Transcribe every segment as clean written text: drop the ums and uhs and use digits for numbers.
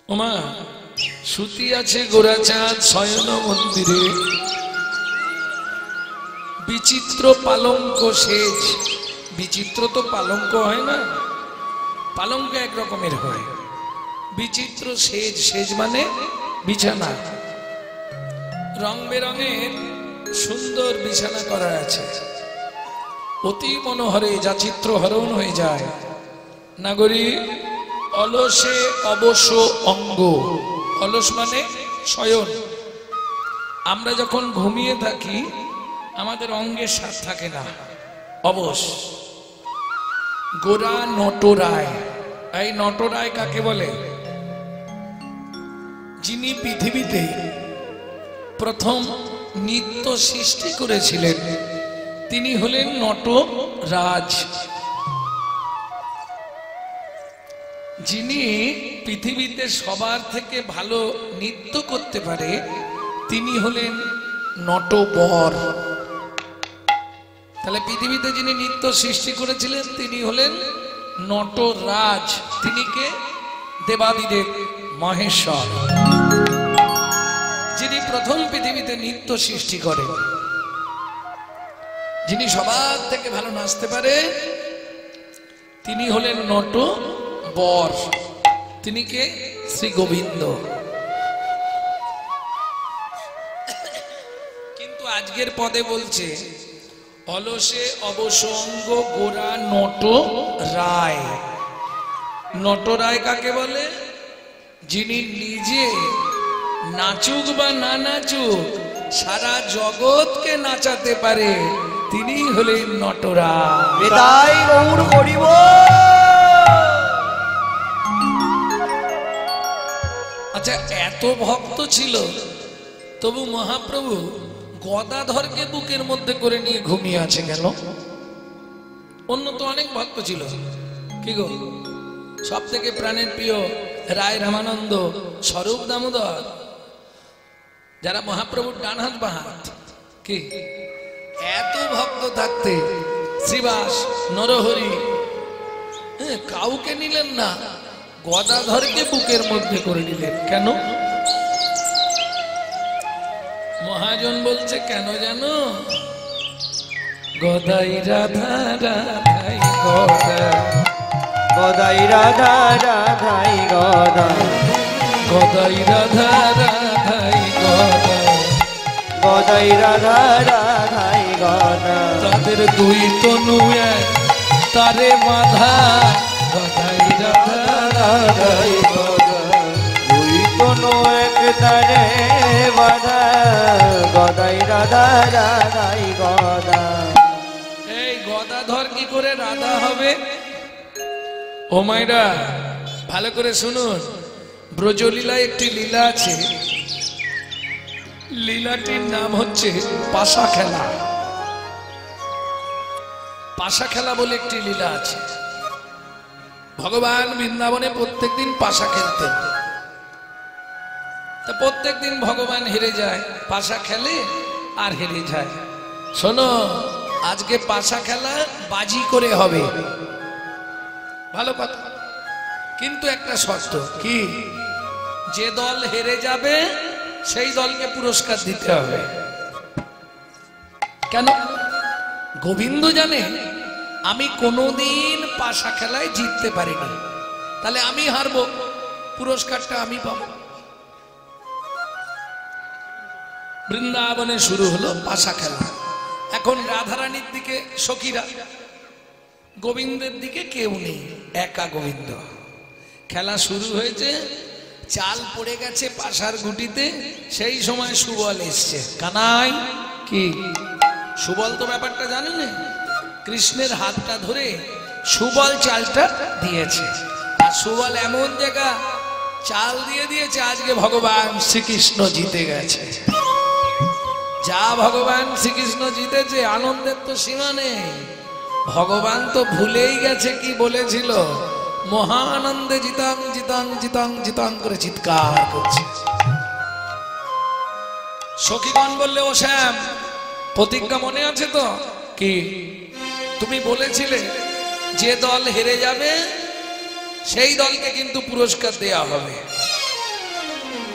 ওমা সুতি আছে গোরাচাঁদ শয়ন মন্দিরে, বিচিত্র পালঙ্ক সেজ। বিচিত্র তো পালঙ্ক হয় না, পালঙ্ক এক রকমের হয়, বিচিত্র সেজ। সেজ মানে বিছানা, রং বেরঙের সুন্দর বিছানা করা আছে, অতি মনোহরে যা চিত্র হরণ হয়ে যায়। নাগরী অলসে অবশ অঙ্গ। অলস মানে শয়ন। আমরা যখন ঘুমিয়ে থাকি আমাদের অঙ্গের স্বাদ থাকে না, অবশ। গোরা নটরায়। এই নটরায় কাকে বলে? যিনি পৃথিবীতে প্রথম নৃত্য সৃষ্টি করেছিলেন তিনি হলেন নটরাজ। যিনি পৃথিবীতে সবার থেকে ভালো নৃত্য করতে পারে তিনি হলেন নটবর। তাহলে পৃথিবীতে যিনি নৃত্য সৃষ্টি করেছিলেন তিনি হলেন নটরাজ। তিনি কে? দেবাদিদেব মহেশ্বর, যিনি প্রথম পৃথিবীতে নৃত্য সৃষ্টি করেন। যিনি সবার থেকে ভালো নাচতে পারে তিনি হলেন নটবর। তিনি কে? শ্রী গোবিন্দ। কিন্তু আজকের পদে বলছে অলসে অবশ অঙ্গ গোরা নটরায়। নটরায় কাকে বলে? যিনি নিজে নাচুক বা না নাচুক সারা জগৎকে নাচাতে পারে তিনি হলেন নটরাজ। আচ্ছা, এত ভক্ত ছিল তবু মহাপ্রভু গদাধরকে বুকের মধ্যে করে নিয়ে ঘুমিয়ে আছে কেন? অন্য তো অনেক ভক্ত ছিল, কি গো? সব থেকে প্রাণের প্রিয় রায় রামানন্দ, স্বরূপ দামোদর, যারা মহাপ্রভুর ডান হাত বাঁ হাত, কি এত ভক্ত থাকতে শ্রীবাস, নরহরি কাউকে নিলেন না, গদাধরকে বুকের মধ্যে করে নিলেন কেন? মহাজন বলছে কেন জানো? গদাই রাধা রাধাই গদা, গদাই রাধা রাধাই গদা, গদাই রাধা রাধাই গদা, গদাই রাধা রাধাই গদা। তাদের দুই তনু এক তারে বাঁধা, গদাই রাধা রাধাই গদা, দুই তনু এক তারে বাঁধা, গদাই রাধা রাধাই গদা। এই গদাধর কি করে রাধা হবে? ও মাইরা ভালো করে শুনুন, ব্রজলীলায় একটি লীলা আছে, লীলাটির নাম হচ্ছে পাশা খেলা। পাশা খেলা বলে একটি লীলা আছে। ভগবান বৃন্দাবনে প্রত্যেকদিন পাশা খেলতেন। তা প্রত্যেকদিন ভগবান হেরে যায়, পাশা খেলে আর হেরে যায়। শোনো, আজকে পাশা খেলা বাজি করে হবে, ভালো কথা, কিন্তু একটা শর্ত। কি? যে দল হেরে যাবে সেই দলকে পুরস্কার দিতে হবে। কেন? গোবিন্দ জানে আমি কোনোদিন পাশা খেলায় জিততে পারিনি, তাহলে আমি হারবো, পুরস্কারটা আমি পাবো। বৃন্দাবনে শুরু হলো পাশা খেলা। এখন রাধারানীর দিকে সখীরা, গোবিন্দের দিকে কেউ নেই, একা গোবিন্দ। খেলা শুরু হয়েছে, চাল পড়ে গেছে পাশার গুটিতে, সেই সময় সুবল এসছে। কানাই কি সুবল তো ব্যাপারটা জানেন না? কৃষ্ণের হাতটা ধরে সুবল চালটা দিয়েছে, আর সুবল এমন জায়গা চাল দিয়ে দিয়েছে আজকে ভগবান শ্রীকৃষ্ণ জিতে গেছে। যা ভগবান শ্রীকৃষ্ণ জিতেছে, আনন্দের তো সীমা নেই। ভগবান তো ভুলেই গেছে কি বলেছিল, মহা আনন্দে জিতাং জিতাং জিতাং জিতাং করে চিৎকার করছে। সখীগণ বললে, ও শ্যাম, প্রতিজ্ঞা মনে আছে তো? কি তুমি বলেছিলে যে দল হেরে যাবে সেই দলকে কিন্তু পুরস্কার দেয়া হবে।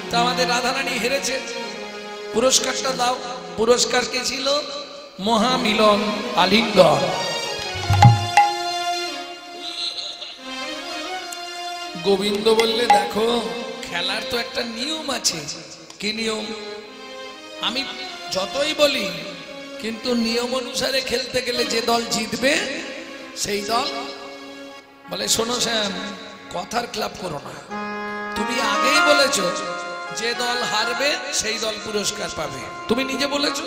তা আমাদের রাধারানী হেরেছে, পুরস্কারটা দাও। পুরস্কার কে ছিল? মহামিলন, আলিঙ্গন। গোবিন্দ বললে, দেখো খেলার তো একটা নিয়ম আছে। কি নিয়ম? আমি যতই বলি, কিন্তু নিয়ম অনুসারে খেলতে গেলে যে দল জিতবে সেই দল বলে, শোনো শ্যাম, কথার ক্লাব করো না, তুমি আগেই বলেছো যে দল হারবে সেই দল পুরস্কার পাবে, তুমি নিজে বলেছো।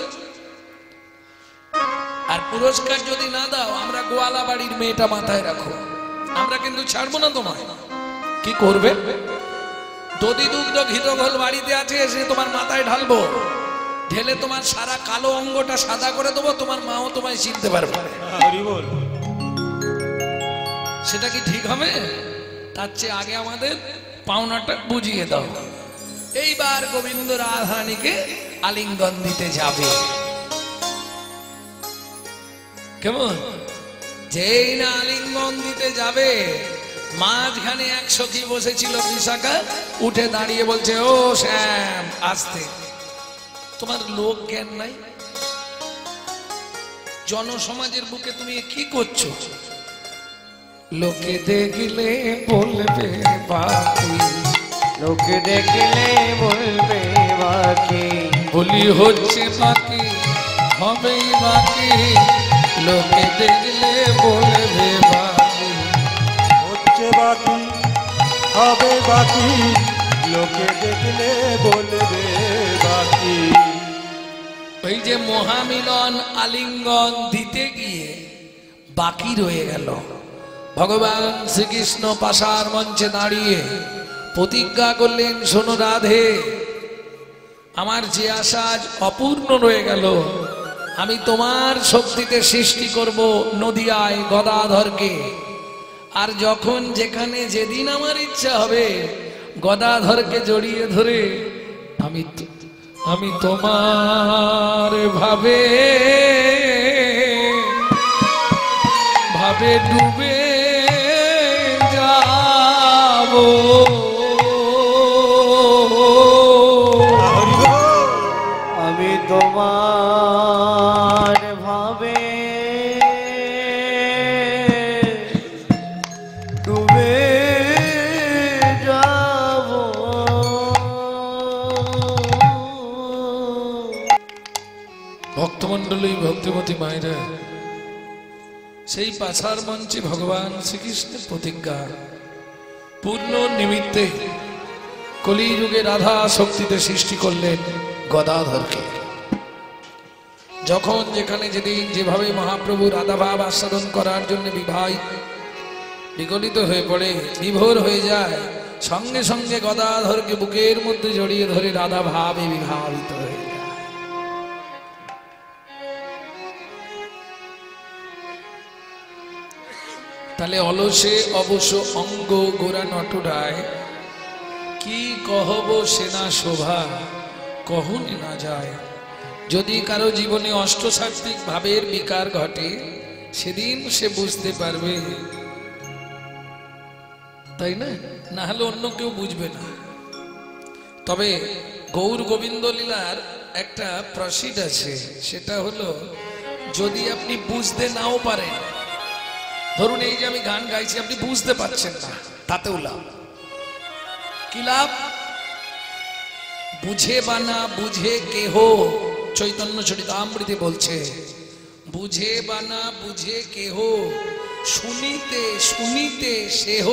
আর পুরস্কার যদি না দাও, আমরা গোয়ালা বাড়ির মেয়েটা মাথায় রাখো, আমরা কিন্তু ছাড়বো না তোমায়। কি করবে? দধি দুগ্ধ ঘিতঘোল বাড়িতে আছে, এসে তোমার মাথায় ঢালবো, ঢেলে তোমার সারা কালো অঙ্গটা সাদা করে দেবো, তোমার মাও তোমায় চিনতে পারবে। সেটা কি ঠিক হবে? তার চেয়ে আগে আমাদের পাওনাটা বুঝিয়ে দাও। এইবার গোবিন্দ রাধারানীকে আলিঙ্গন দিতে যাবে। কেমন? যেই না আলিঙ্গন দিতে যাবে, মাঝখানে এক সখী বসেছিল বিশাখা, উঠে দাঁড়িয়ে বলছে, ও শ্যাম, আসতে, তোমার লোক জ্ঞান নাই? জনসমাজের বুকে তুমি কি করছো? লোকে দেখলে বলবে বাকি, লোকে দেখলে বলবে বাকি, বলি হচ্ছে বাকি, হবেই বাকি, লোকে দেখলে বলবে বাকি, হচ্ছে বাকি, হবে বাকি, লোকে দেখলে বলবে বাকি। ওই যে মহামিলন আলিঙ্গন দিতে গিয়ে বাকি রয়ে গেল। ভগবান শ্রীকৃষ্ণ পাশার মঞ্চে দাঁড়িয়ে প্রতিজ্ঞা করলেন, শোনো রাধে, আমার যে আশা আজ অপূর্ণ রয়ে গেল, আমি তোমার শক্তিতে সৃষ্টি করব নদিয়ায় গদাধরকে। আর যখন যেখানে যেদিন আমার ইচ্ছা হবে, গদাধরকে জড়িয়ে ধরে আমি তোমার ভাবে ভাবে ডুবে যাব। আমি তোমার ভাবে ডুবে যাব। ভক্তমণ্ডলী, ভক্তিমতী মায়েরা, সেই পাছার মঞ্চে ভগবান শ্রীকৃষ্ণের প্রতিজ্ঞা পূর্ণ নিমিত্তে কলিযুগে রাধা শক্তিতে সৃষ্টি করলেন গদাধরকে। যখন যেখানে যেদিন যেভাবে মহাপ্রভু রাধা ভাব আস্বাদন করার জন্য বিগলিত হয়ে পড়ে, বিভোর হয়ে যায়, সঙ্গে সঙ্গে গদাধরকে বুকের মধ্যে জড়িয়ে ধরে রাধা ভাবে বিভাবিত হয়ে যায়। তাহলে অলসে অবশ্য অঙ্গ গোরা নটরায়, কি কহব সেনা শোভা কহনি না যায়। যদি কারো জীবনে অষ্টসাত্ত্বিক ভাবের বিকার ঘটে, সেদিন সে বুঝতে পারবে, তাই না? না হলে অন্য কেউ বুঝবে না। তবে গৌর গোবিন্দ লীলার একটা প্রসিদ্ধ আছে, সেটা হলো, যদি আপনি বুঝতে নাও পারেন, ধরুন এই যে আমি গান গাইছি, আপনি বুঝতে পারছেন না, তাতেও লাভ। কি লাভ? বুঝে বা না বুঝে কেহ, চৈতন্য চরিতামৃতে বলছে, বুঝে বা না বুঝে কেহ, শুনিতে শুনিতে সেহ,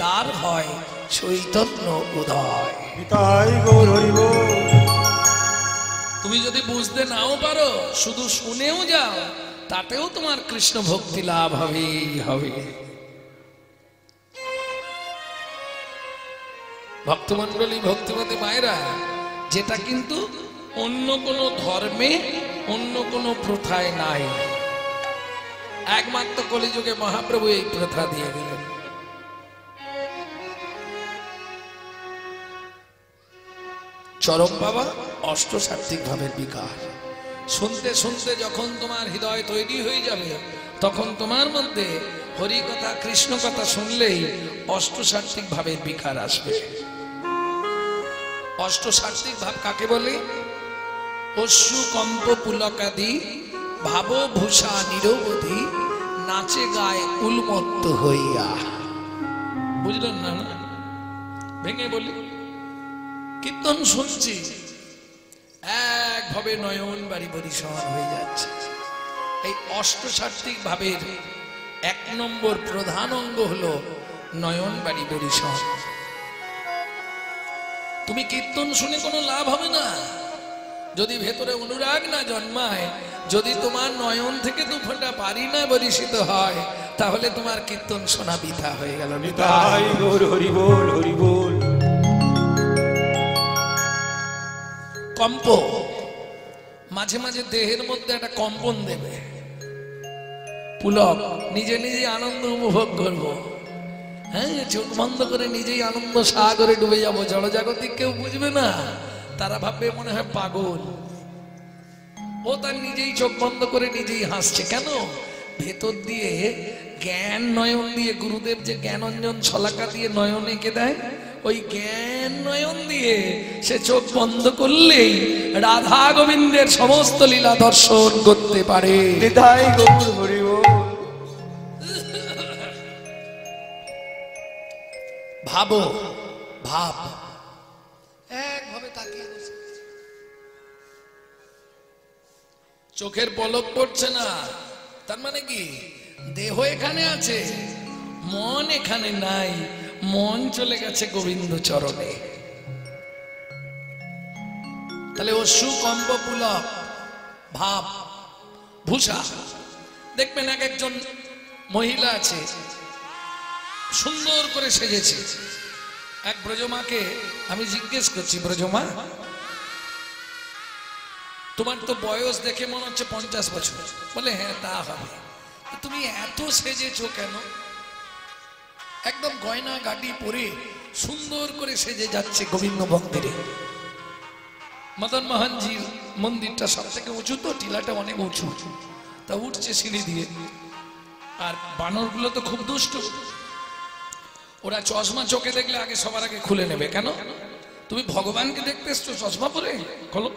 তার হয় চৈতন্য উদয়। তাই গৌর হরি বল। তুমি যদি বুঝতে নাও পারো, শুধু শুনেও যাও, তাতেও তোমার কৃষ্ণ ভক্তি লাভ হবেই হবে। ভক্তমণ্ডলী, ভক্তিমতী মায়েরা, যেটা কিন্তু অন্য কোনো ধর্মে, অন্য কোনো প্রথায় নাই, একমাত্র কলিযুগে মহাপ্রভু এই প্রথা দিয়ে গেলেন। চরম বাবা অষ্টসাত্ত্বিক ভাবের বিকার। শুনতে শুনতে যখন তোমার হৃদয় তৈরি হয়ে যাবে, তখন তোমার মধ্যে হরি কথা, কৃষ্ণ কথা শুনলেই অষ্টসাত্ত্বিক ভাবের বিকার আসবে। অষ্টসাত্ত্বিক ভাব কাকে বলে? অশ্রু কম্প পুলকাদি ভাব ভূষা নিরবধি নাচে গায়ে উন্মত্ত হইয়া। বুঝলেন না? ভেঙে বলি, কীর্তন শুনছি, একভাবে নয়ন বাড়ি পরিসর হয়ে যাচ্ছে। এই অষ্টসাত্ত্বিক ভাবের 1 নম্বর প্রধান অঙ্গ হলো নয়ন বাড়ি পরিসর। তুমি কীর্তন শুনে কোনো লাভ হবে না যদি ভেতরে অনুরাগ না জন্মায়, যদি তোমার নয়ন থেকে 2 ফোঁটা পারি না বরিশিত হয়, তাহলে তোমার কীর্তন শোনা বৃথা হয়ে গেল। নিতাই গৌর হরি বল, হরি বল। কম্প মাঝে মাঝে দেহের মধ্যে একটা কম্পন দেবে। পুলক, নিজে নিজে আনন্দ উপভোগ করবো। হ্যাঁ, চোখ বন্ধ করে নিজেই আনন্দ সাগরে ডুবে যাবো। জড়জাগতিক কেউ বুঝবে না, তারা ভাববে মনে হয় পাগল। ও তার নিজেই চোখ বন্ধ করে নিজেই হাসছে। কেন? ভেতর দিয়ে জ্ঞান নয়ন দিয়ে, গুরুদেব যে জ্ঞানঞ্জন ছলাকা দিয়ে নয়ন এঁকে দেয়, ওই জ্ঞান নয়ন দিয়ে সে চোখ বন্ধ করলেই রাধা গোবিন্দের সমস্ত লীলা দর্শন করতে পারে। নিতাই গৌর হরি বল। ভাবো, ভাব একভাবে তাকিয়ে বসে। চোখের পলক পড়ছে না, তার মানে কি? দেহ এখানে আছে, মন এখানে নাই। মন চলে গেছে গোবিন্দ চরণে। তাহলে অশ্রু কম্প পুলক ভাব ভূষা। দেখবেন এক একজন মহিলা আছে সুন্দর করে সেজেছে। এক ব্রজমাকে আমি জিজ্ঞেস করছি, ব্রজমা তোমার তো বয়স দেখে মনে হচ্ছে 50 বছর। বলে হ্যাঁ তা হবে। তুমি এত সেজেছো কেন? একদম গয়না গাটি পরে সুন্দর করে সেজে যাচ্ছে গোবিন্দ মন্দিরে। মদন মোহনজির মন্দিরটা সব থেকে উঁচু, তো টিলাটা অনেক উঁচু, তা উঠছে সিঁড়ি দিয়ে। আর বানরগুলো তো খুব দুষ্ট, ওরা চশমা চোখে দেখলে আগে সবার আগে খুলে নেবে। কেন? তুমি ভগবানকে দেখতে এসছো চশমা পরে, খোলো,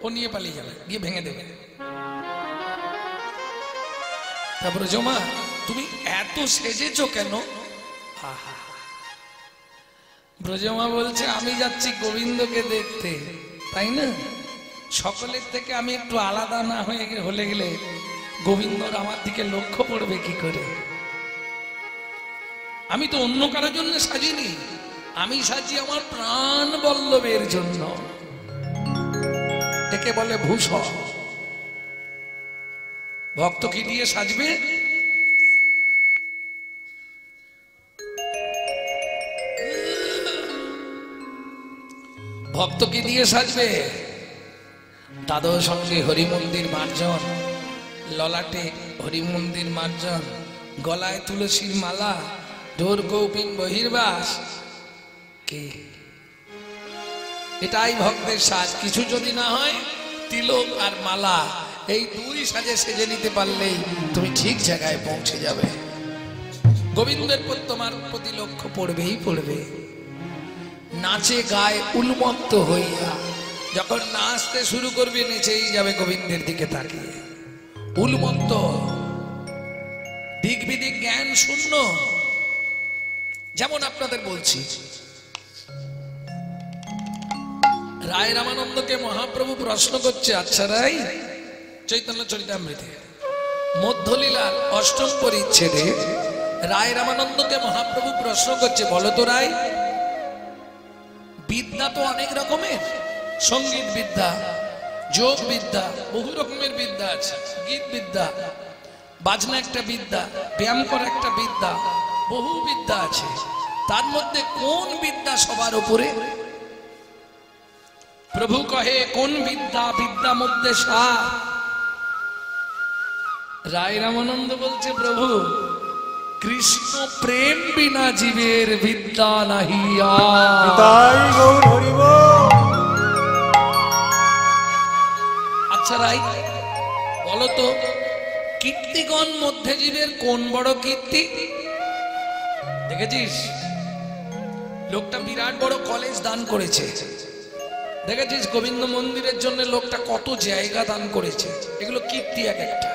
ও নিয়ে পালিয়ে যাবে, গিয়ে ভেঙে দেবে। তারপরে জমা তুমি এত সেজেছো কেন? ব্রজমা বলছে আমি যাচ্ছি গোবিন্দকে দেখতে, তাই না? সকলের থেকে আমি একটু আলাদা না হলে গেলে গোবিন্দর আমার দিকে লক্ষ্য পড়বে কি করে? আমি তো অন্য কারোর জন্য সাজিনি, আমি সাজি আমার প্রাণ বল্লভের জন্য। একে বলে ভূষণ। ভক্ত কি দিয়ে সাজবে? ভক্ত কি দিয়ে সাজবে? দাদর সঙ্গে হরি মন্দির মার্জন, ললাটে হরি মন্দির মার্জন, গলায় তুলসীর মালা, ঢোর কৌপিন বহির্বাস। কে? এটাই ভক্তের সাজ। কিছু যদি না হয়, তিলক আর মালা, এই 2 সাজে সেজে নিতে পারলেই তুমি ঠিক জায়গায় পৌঁছে যাবে। গোবিন্দের প্রতি তোমার প্রতি লক্ষ্য পড়বেই পড়বে। নাচে গায়ে উন্মত্ত হইয়া, যখন নাচতে শুরু করবে নেচেই যাবে গোবিন্দের দিকে তাকিয়ে। উন্মত্ত, দিক বিদিক জ্ঞান শূন্য। যেমন আপনাদের বলছি, রায় রামানন্দকে মহাপ্রভু প্রশ্ন করছে, আচ্ছা রাই, চৈতন্য চরিতামৃতে মধ্যলীলার 8ম পরিচ্ছেদে রায় রামানন্দকে মহাপ্রভু প্রশ্ন করছে, বলো তো রাই, বিদ্যা তো অনেক রকমের, সঙ্গীত বিদ্যা, যোগ বিদ্যা, বহু রকমের বিদ্যা আছে। গীত বিদ্যা, বাজনা একটা বিদ্যা, ব্যায়াম করা একটা বিদ্যা, বহু বিদ্যা আছে। তার মধ্যে কোন বিদ্যা সবার উপরে? প্রভু কহে কোন বিদ্যা বিদ্যা মধ্যে সার। রায় রামানন্দ বলছে, প্রভু কৃষ্ণ প্রেম বিনা জীবের বিদ্যা নাহি আর। নিতাই গৌর হরি বল। আচ্ছা রাই, বলো তো কীর্তিগণ মধ্যে জীবের কোন বড় কীর্তি? দেখেছিস? লোকটা বিরাট বড় কলেজ দান করেছে, দেখেছিস গোবিন্দ মন্দিরের জন্য লোকটা কত জায়গা দান করেছে, এগুলো কীর্তি এক একটা।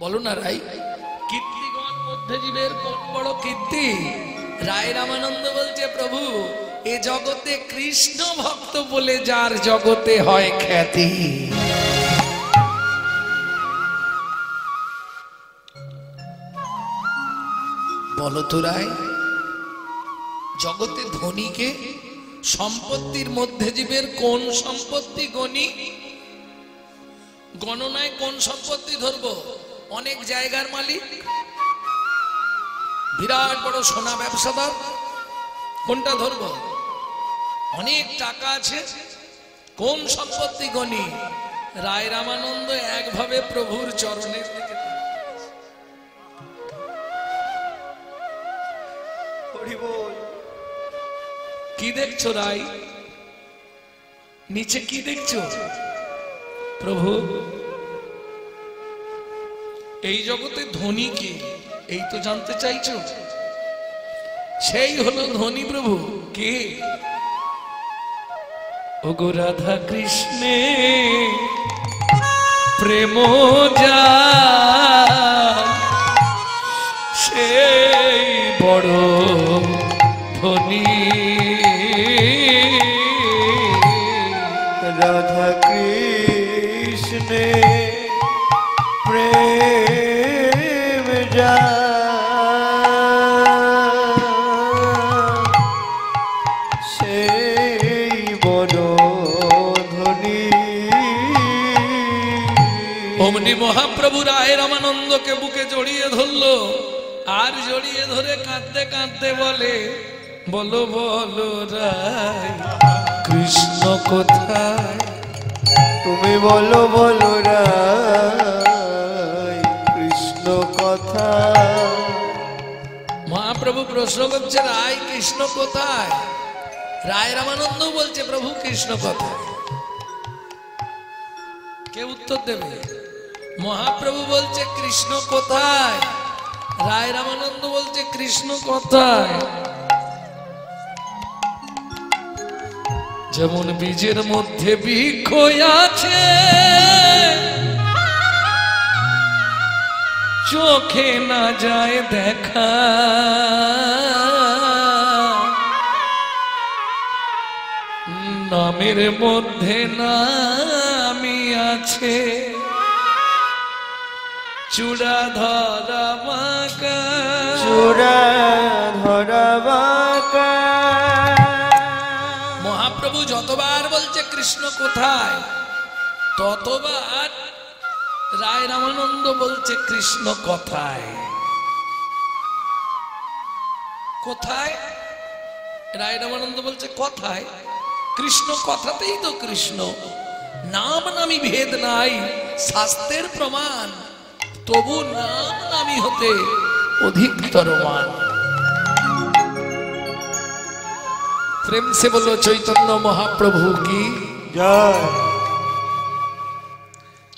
বলো না রাই, কীর্তিগণ মধ্যে জীবের কোন বড় কীর্তি? রায় রামানন্দ বলছে প্রভু এ জগতে কৃষ্ণ ভক্ত বলে যার জগতে হয় খ্যাতি। বলো তো রায়, জগতে ধনীকে সম্পত্তির মধ্যে জীবের কোন সম্পত্তি গণি? গণনায় কোন সম্পত্তি ধরবো? অনেক জায়গার মালিক, বিরাট বড় সোনা ব্যবসাদার, কোনটা ধরবো? অনেক টাকা আছে, কোন সম্পত্তি গণি? রায় রামানন্দ একভাবে প্রভুর চরণের দিকে। কি দেখছো রাই? নিচে কি দেখছো? প্রভু এই জগতে ধনী কে, এই তো জানতে চাইছো? সেই হলো ধনী প্রভু। কে? ওগো রাধা কৃষ্ণে প্রেম যা, সেই বড় ধনী। রাধা কৃষ্ণে প্রেম যা, সেই বড় ধনী। অমনি মহাপ্রভু রায় রামানন্দকে বুকে জড়িয়ে ধরলো, আর জড়িয়ে ধরে কাঁদতে কাঁদতে বলে, বলো বলো রায় কৃষ্ণ কোথায়? তুমি বলো বলো রায় কৃষ্ণ কথা। মহাপ্রভু প্রশ্ন করছে রায় কৃষ্ণ কোথায়? রায় রামানন্দ বলছে প্রভু কৃষ্ণ কোথায়? কে উত্তর দেবে? মহাপ্রভু বলছে কৃষ্ণ কোথায়? রায় রামানন্দ বলছে কৃষ্ণ কোথায়? যেমন বীজের মধ্যে বৃক্ষ আছে, চোখে না যায় দেখা, নামের মধ্যে নামি আছে, চূড়া ধরা বাঁকা, চূড়া ধরা বাঁকা। মহাপ্রভু যতবার বলছে কৃষ্ণ কোথায়, ততবার রায় রামানন্দ বলছে কৃষ্ণ কোথায়? কোথায়? রায় রামানন্দ বলছে কোথায়? কৃষ্ণ কথাতেই তো কৃষ্ণ। নাম নামি ভেদ নাই, শাস্ত্রের প্রমাণ, তবু নাম নামি হতে অধিকতর মান। প্রেম সে বলো চৈতন্য মহাপ্রভু কি জয়।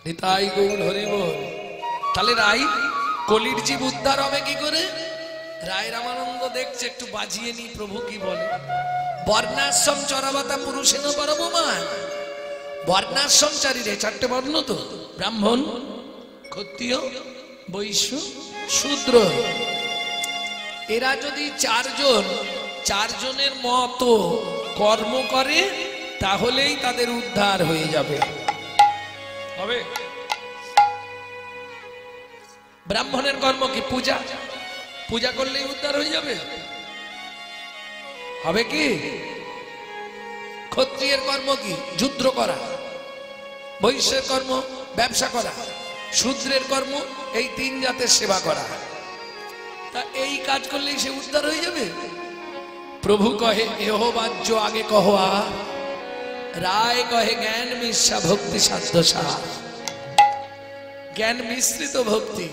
নিতাই গৌর হরি বল। তাহলে রাই কলির জীব উদ্ধার হবে কি করে? রায় রামানন্দ দেখছে, একটু বাজিয়ে নি প্রভু কি বলে। বর্ণাশ্রম চরাবাতা পুরুষেন পরমমান। বর্ণাশ্রমচারীরে চারটে বর্ণ তো, ব্রাহ্মণ, ক্ষত্রিয়, বৈশ্য, শূদ্র। এরা যদি চারজনের মতো কর্ম করে তাহলেই তাদের উদ্ধার হয়ে যাবে। হবে? ব্রাহ্মণের কর্ম কি? পূজা। পূজা করলেই উদ্ধার হয়ে যাবে? হবে কি? ক্ষত্রিয়ের কর্ম কি? যুদ্ধ করা। বৈশ্যের কর্ম ব্যবসা করা। শূদ্রের কর্ম এই তিন জাতের সেবা করা। তা এই কাজ করলেই সে উদ্ধার হয়ে যাবে? প্রভু কহে এহ বাহ্য আগে কহ আ, রায় কহে জ্ঞান মিশা ভক্তি সাধ্য সার। জ্ঞান মিশ্রিত ভক্তি।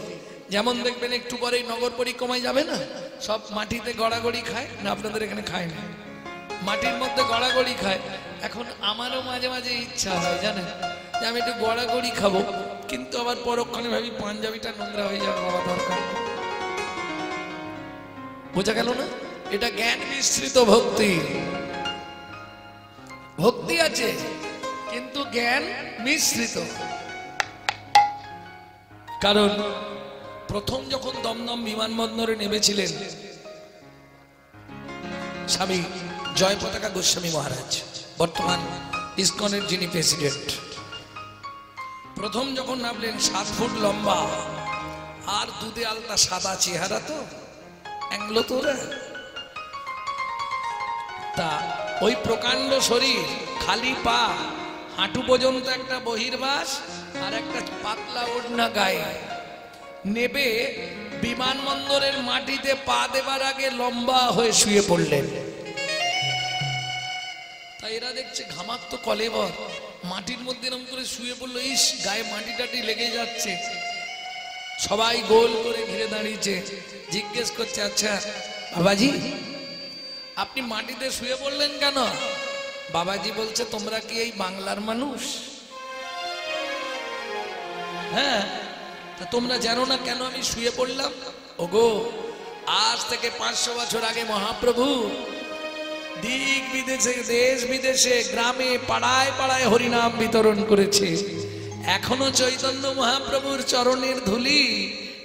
যেমন দেখবেন একটু পরেই নগর পরিক্রমায় যাবে না, সব মাটিতে গড়াগড়ি খায় না? আপনাদের এখানে খায় না? মাটির মধ্যে গড়াগড়ি খায়। এখন আমারও মাঝে মাঝে ইচ্ছা হয় জানেন, যে আমি একটু গড়াগড়ি খাবো, কিন্তু আবার পরক্ষণে ভাবি পাঞ্জাবিটা নোংরা হয়ে যাবে, বাবা দরকার। বোঝা গেল না? এটা জ্ঞান মিশ্রিত ভক্তি। ভক্তি আছে কিন্তু জ্ঞান মিশ্রিত। কারণ প্রথম যখন দমদম বিমানবন্দরে নেমেছিলেন স্বামী জয় পতাকা গোস্বামী মহারাজ, বর্তমান ইসকনের যিনি প্রেসিডেন্ট, প্রথম যখন নামলেন 7 ফুট লম্বা আর দুধে আলতা সাদা চেহারা, তো অ্যাংলো তো ওরা। তা ওই প্রকাণ্ড শরীর, খালি পা, হাঁটু পর্যন্ত একটা বহির্বাস আর একটা পাতলা ওড়না গায়ে, নেবে বিমানবন্দরের মাটিতে পা দেবার আগে লম্বা হয়ে শুয়ে পড়লেন। তাই এরা দেখছে ঘামাক্ত কলেবর, মাটির মধ্যে এরকম করে শুয়ে পড়লো, ইস গায়ে মাটি টাটি লেগে যাচ্ছে। সবাই গোল করে ঘিরে দাঁড়িয়েছে, জিজ্ঞেস করছে, আচ্ছা বাবাজি আপনি মাটিতে শুয়ে পড়লেন কেন? বাবাজি বলছে, তোমরা কি এই বাংলার মানুষ? হ্যাঁ, তা তোমরা জানো না কেন আমি শুয়ে পড়লাম? ওগো, আজ থেকে 500 বছর আগে মহাপ্রভু দিক বিদেশে, দেশ বিদেশে, গ্রামে পাড়ায় পাড়ায় হরিনাম বিতরণ করেছে। এখনো চৈতন্য মহাপ্রভুর চরণের ধুলি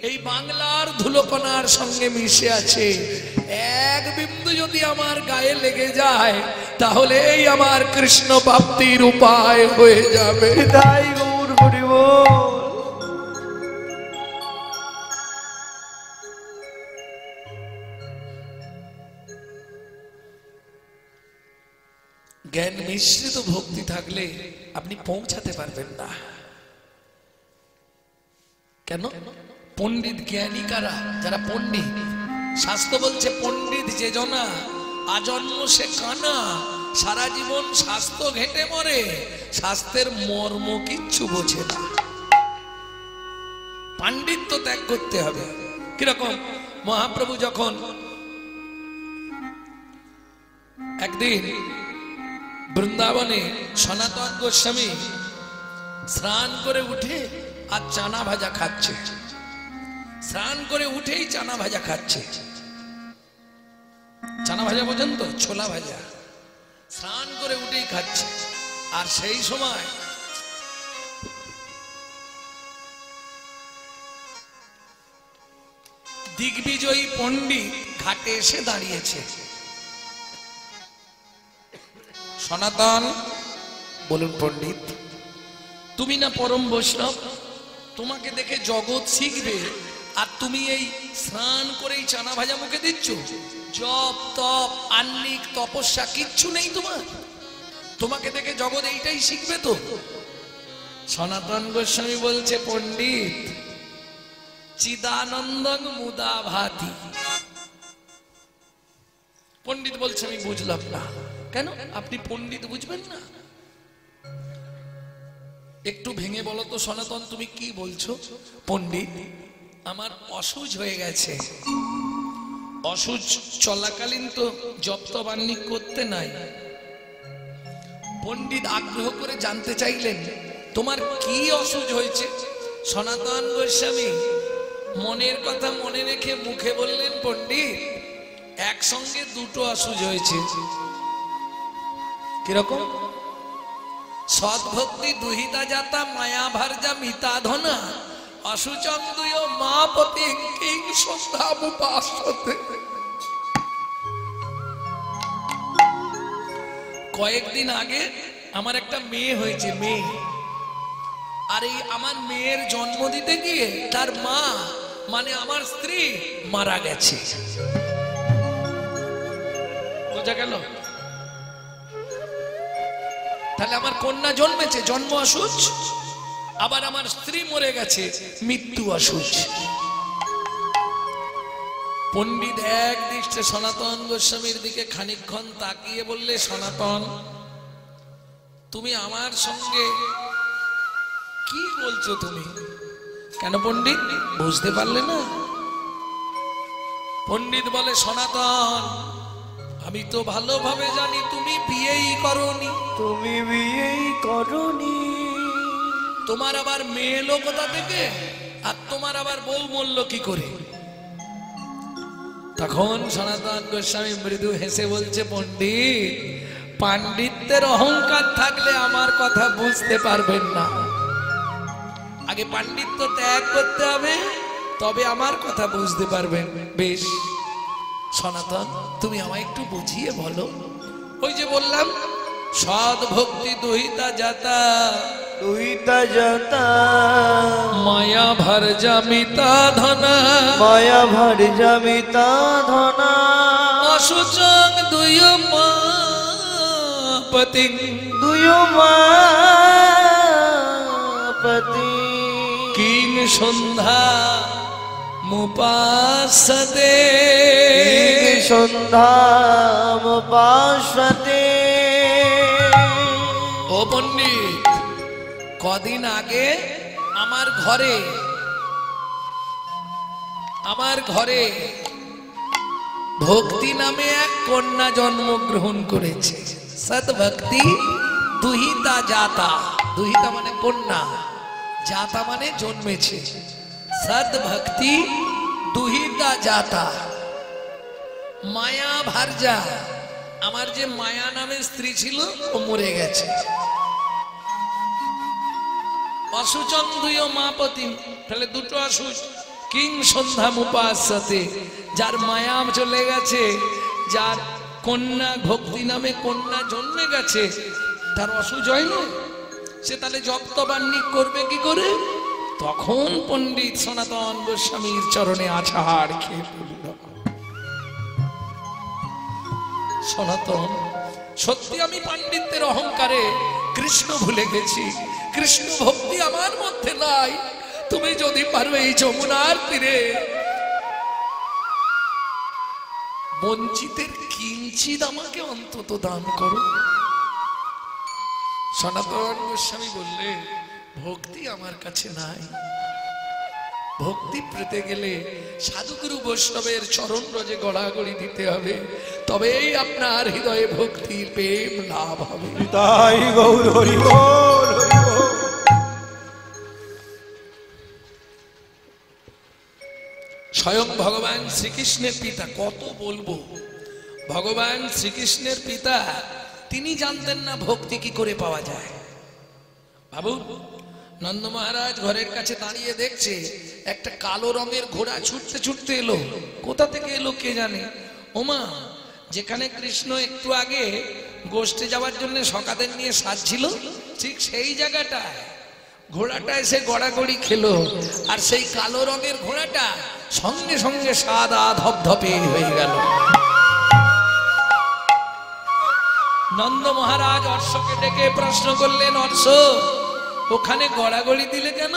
এই বাংলার ধুলোকণার সঙ্গে মিশে আছে। এক বিন্দু যদি আমার গায়ে লেগে যায় তাহলে এই আমার কৃষ্ণ প্রাপ্তির উপায় হয়ে যাবে। তাই গৌর হরি বল। জ্ঞান মিশ্রিত ভক্তি থাকলে আপনি পৌঁছাতে পারবেন না। কেন? পণ্ডিত জ্ঞানী কারা? যারা পণ্ডিত। শাস্ত্র বলছে, পণ্ডিত যে জনা আজন্ম সে কানা, সারা জীবন শাস্ত্র ঘেঁটে মরে, শাস্ত্রের মর্ম কিচ্ছু বোঝে না। পাণ্ডিত্য ত্যাগ করতে হবে। কিরকম? মহাপ্রভু যখন একদিন বৃন্দাবনে সনাতন গোস্বামী স্নান করে উঠে আর চানা ভাজা খাচ্ছে, স্নান করে উঠেই চানা ভাজা খাচ্ছে। চানা ভাজা বোঝেন তো? ছোলা ভাজা। স্নান করে উঠেই খাচ্ছে। আর সেই সময় দিগ্বিজয়ী পণ্ডিত ঘাটে এসে দাঁড়িয়েছে। সনাতন, বলুন পণ্ডিত, তুমি না পরম বৈষ্ণব, তোমাকে দেখে জগৎ শিখবে, আর তুমি এই স্নান করেই চানা ভাজা মুখে দিচ্ছ? জপ তপ আন্নিক তপস্যা কিচ্ছু নেই তোমার? তোমাকে দেখে জগৎ এইটাই শিখবে তো? সনাতন গোস্বামী বলছে, পণ্ডিত চিদানন্দং মুদা ভাতি। পণ্ডিত বলছে, আমি বুঝলাম না। কেন? আপনি পণ্ডিত বুঝবেন না? একটু ভেঙে বলো তো সনাতন, তুমি কি বলছো? পণ্ডিত, আমার অসুজ হয়ে গেছে। অসুজ চলাকালীন তো জপ তপ আন্নিক করতে নাই। পণ্ডিত আগ্রহ করে জানতে চাইলেন, তোমার কি অসুজ হয়েছে? সনাতন গোস্বামী মনের কথা মনে রেখে মুখে বললেন, পণ্ডিত একসঙ্গে দুটো অসুজ হয়েছে। কিরকম? সদ্ভক্তি দুহিতা যাতা মায়া ভার্যা মিতা ধনা অসুচং দুয় মা পতি কিং সন্ধামুপাসতে। কয়েকদিন আগে আমার একটা মেয়ে হয়েছে, মেয়ে। আর এই আমার মেয়ের জন্ম দিতে গিয়ে তার মা মানে আমার স্ত্রী মারা গেছে। বোঝা গেল? তাহলে আমার কন্যা জন্মেছে, জন্ম অসুচ, আবার আমার স্ত্রী মরে গেছে, মৃত্যু অসুচ। পণ্ডিত এক দৃষ্টে সনাতন গোস্বামীর দিকে খানিকক্ষণ তাকিয়ে বললে, সনাতন তুমি আমার সঙ্গে কি বলছো তুমি? কেন পণ্ডিত, বুঝতে পারলে না? পণ্ডিত বলে, সনাতন আমি তো ভালোভাবে জানি তুমি বিয়েই করনি। তুমি বিয়েই করনি। তোমার আবার মেয়ে এলো কোথা থেকে? আর তোমার আবার বউ মরল কি করে? তখন সনাতন গোস্বামী মৃদু হেসে বলছে, পণ্ডিত পাণ্ডিত্যের অহংকার থাকলে আমার কথা বুঝতে পারবেন না। আগে পাণ্ডিত্য ত্যাগ করতে হবে, তবে আমার কথা বুঝতে পারবেন। বেশ সনাতন, তুমি আমায় একটু বুঝিয়ে বলো। ওই যে বললাম সদ ভক্তি দুহিতা যাতা, দুহিতা যাতা মায়া ভর জামিতা ধনা, মায়া ভার জামিতা ধনা অসুচং দুয় পতি, দুয় মাপতি কিং সন্ধ্যা মুপাসতে, সন্ধ্যামুপাসতে। ও পণ্ডিত, কদিন আগে আমার ঘরে ভক্তি নামে এক কন্যা জন্মগ্রহণ করেছে। সৎভক্তি দুহিতা যাতা, দুহিতা মানে কন্যা, যাতা মানে জন্মেছে। সৎভক্তি দুহিতা যাতা, মায়া ভার্যা, আমার যে মায়া নামে স্ত্রী ছিল ও মরে গেছে। অসুচং দুয় মাপতি, তাহলে দুটো অসুচ। কিং সন্ধ্যা মুপাসতে, যার মায়া চলে গেছে, যার কন্যা ভক্তি নামে কন্যা জন্মে গেছে, তার অসুচ হয় না, সে তাহলে জপ্তবান্নিক করবে কি করে? তখন পণ্ডিত সনাতন গোস্বামীর চরণে আছাড় খেয়ে পড়ল। সনাতন, সত্যি আমি পাণ্ডিত্যের অহংকারে কৃষ্ণ ভুলে গেছি, কৃষ্ণ ভক্তি আমার মধ্যে নাই। তুমি যদি পারো এই যমুনার তীরে বঞ্চিতের কিঞ্চিত আমাকে অন্তত দান করো। সনাতন গোস্বামী বললে, ভক্তি আমার কাছে নাই। ভক্তি পেতে গেলে সাধুগুরু বৈষ্ণবের চরণ রজে গড়াগড়ি দিতে হবে, তবেই আপনার হৃদয়ে ভক্তি প্রেম লাভ হবে। তাই গৌর হরি বল, হরি বল। স্বয়ং ভগবান শ্রীকৃষ্ণের পিতা, কত বলবো, ভগবান শ্রীকৃষ্ণের পিতা তিনি জানতেন না ভক্তি কি করে পাওয়া যায়। ভাবুন, নন্দ মহারাজ ঘরের কাছে দাঁড়িয়ে দেখছে একটা কালো রঙের ঘোড়া ছুটতে ছুটতে এলো। কোথা থেকে এলো কে জানে। ওমা, যেখানে কৃষ্ণ একটু আগে গোষ্ঠে যাওয়ার জন্য সকাদের নিয়ে সাজছিল, ঠিক সেই জায়গাটায় ঘোড়াটা এসে গড়াগড়ি খেলো। আর সেই কালো রঙের ঘোড়াটা সঙ্গে সঙ্গে সাদা ধপধপে হয়ে গেল। নন্দ মহারাজ অশ্বকে ডেকে প্রশ্ন করলেন, অশ্ব, ওখানে গড়াগড়ি দিলে কেন?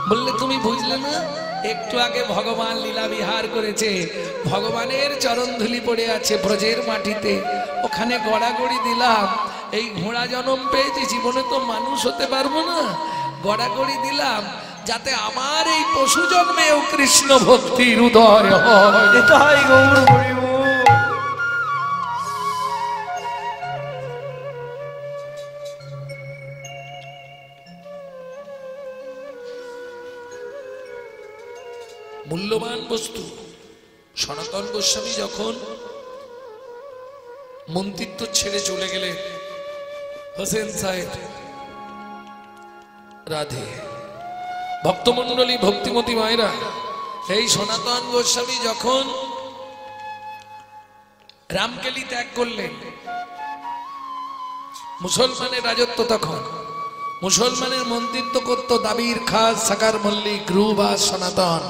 বললে, তুমি বুঝলে না, একটু আগে ভগবান লীলা বিহার করেছে, ভগবানের চরণ ধুলি পড়ে আছে ব্রজের মাটিতে, ওখানে গড়াগড়ি দিলাম। এই ঘোড়া জন্ম পেয়েছি, জীবনে তো মানুষ হতে পারবো না, গড়াগড়ি দিলাম যাতে আমার এই পশু জন্মেও কৃষ্ণ ভক্তির উদয় হয়। তাই গৌর হরি বল। মূল্যবান বস্তু। সনাতন গোস্বামী যখন মন্ত্রিত্ব ছেড়ে চলে গেলেন, হোসেন সাহেব, রাধে ভক্তমন্ডলী, ভক্তিমতী মায়েরা, এই সনাতন গোস্বামী যখন রামকেলি ত্যাগ করলেন, মুসলমানের রাজত্ব, তখন মুসলমানের মন্ত্রিত্ব করত দাবির খাস, সাকার মল্লিক, রূপবাস, সনাতন।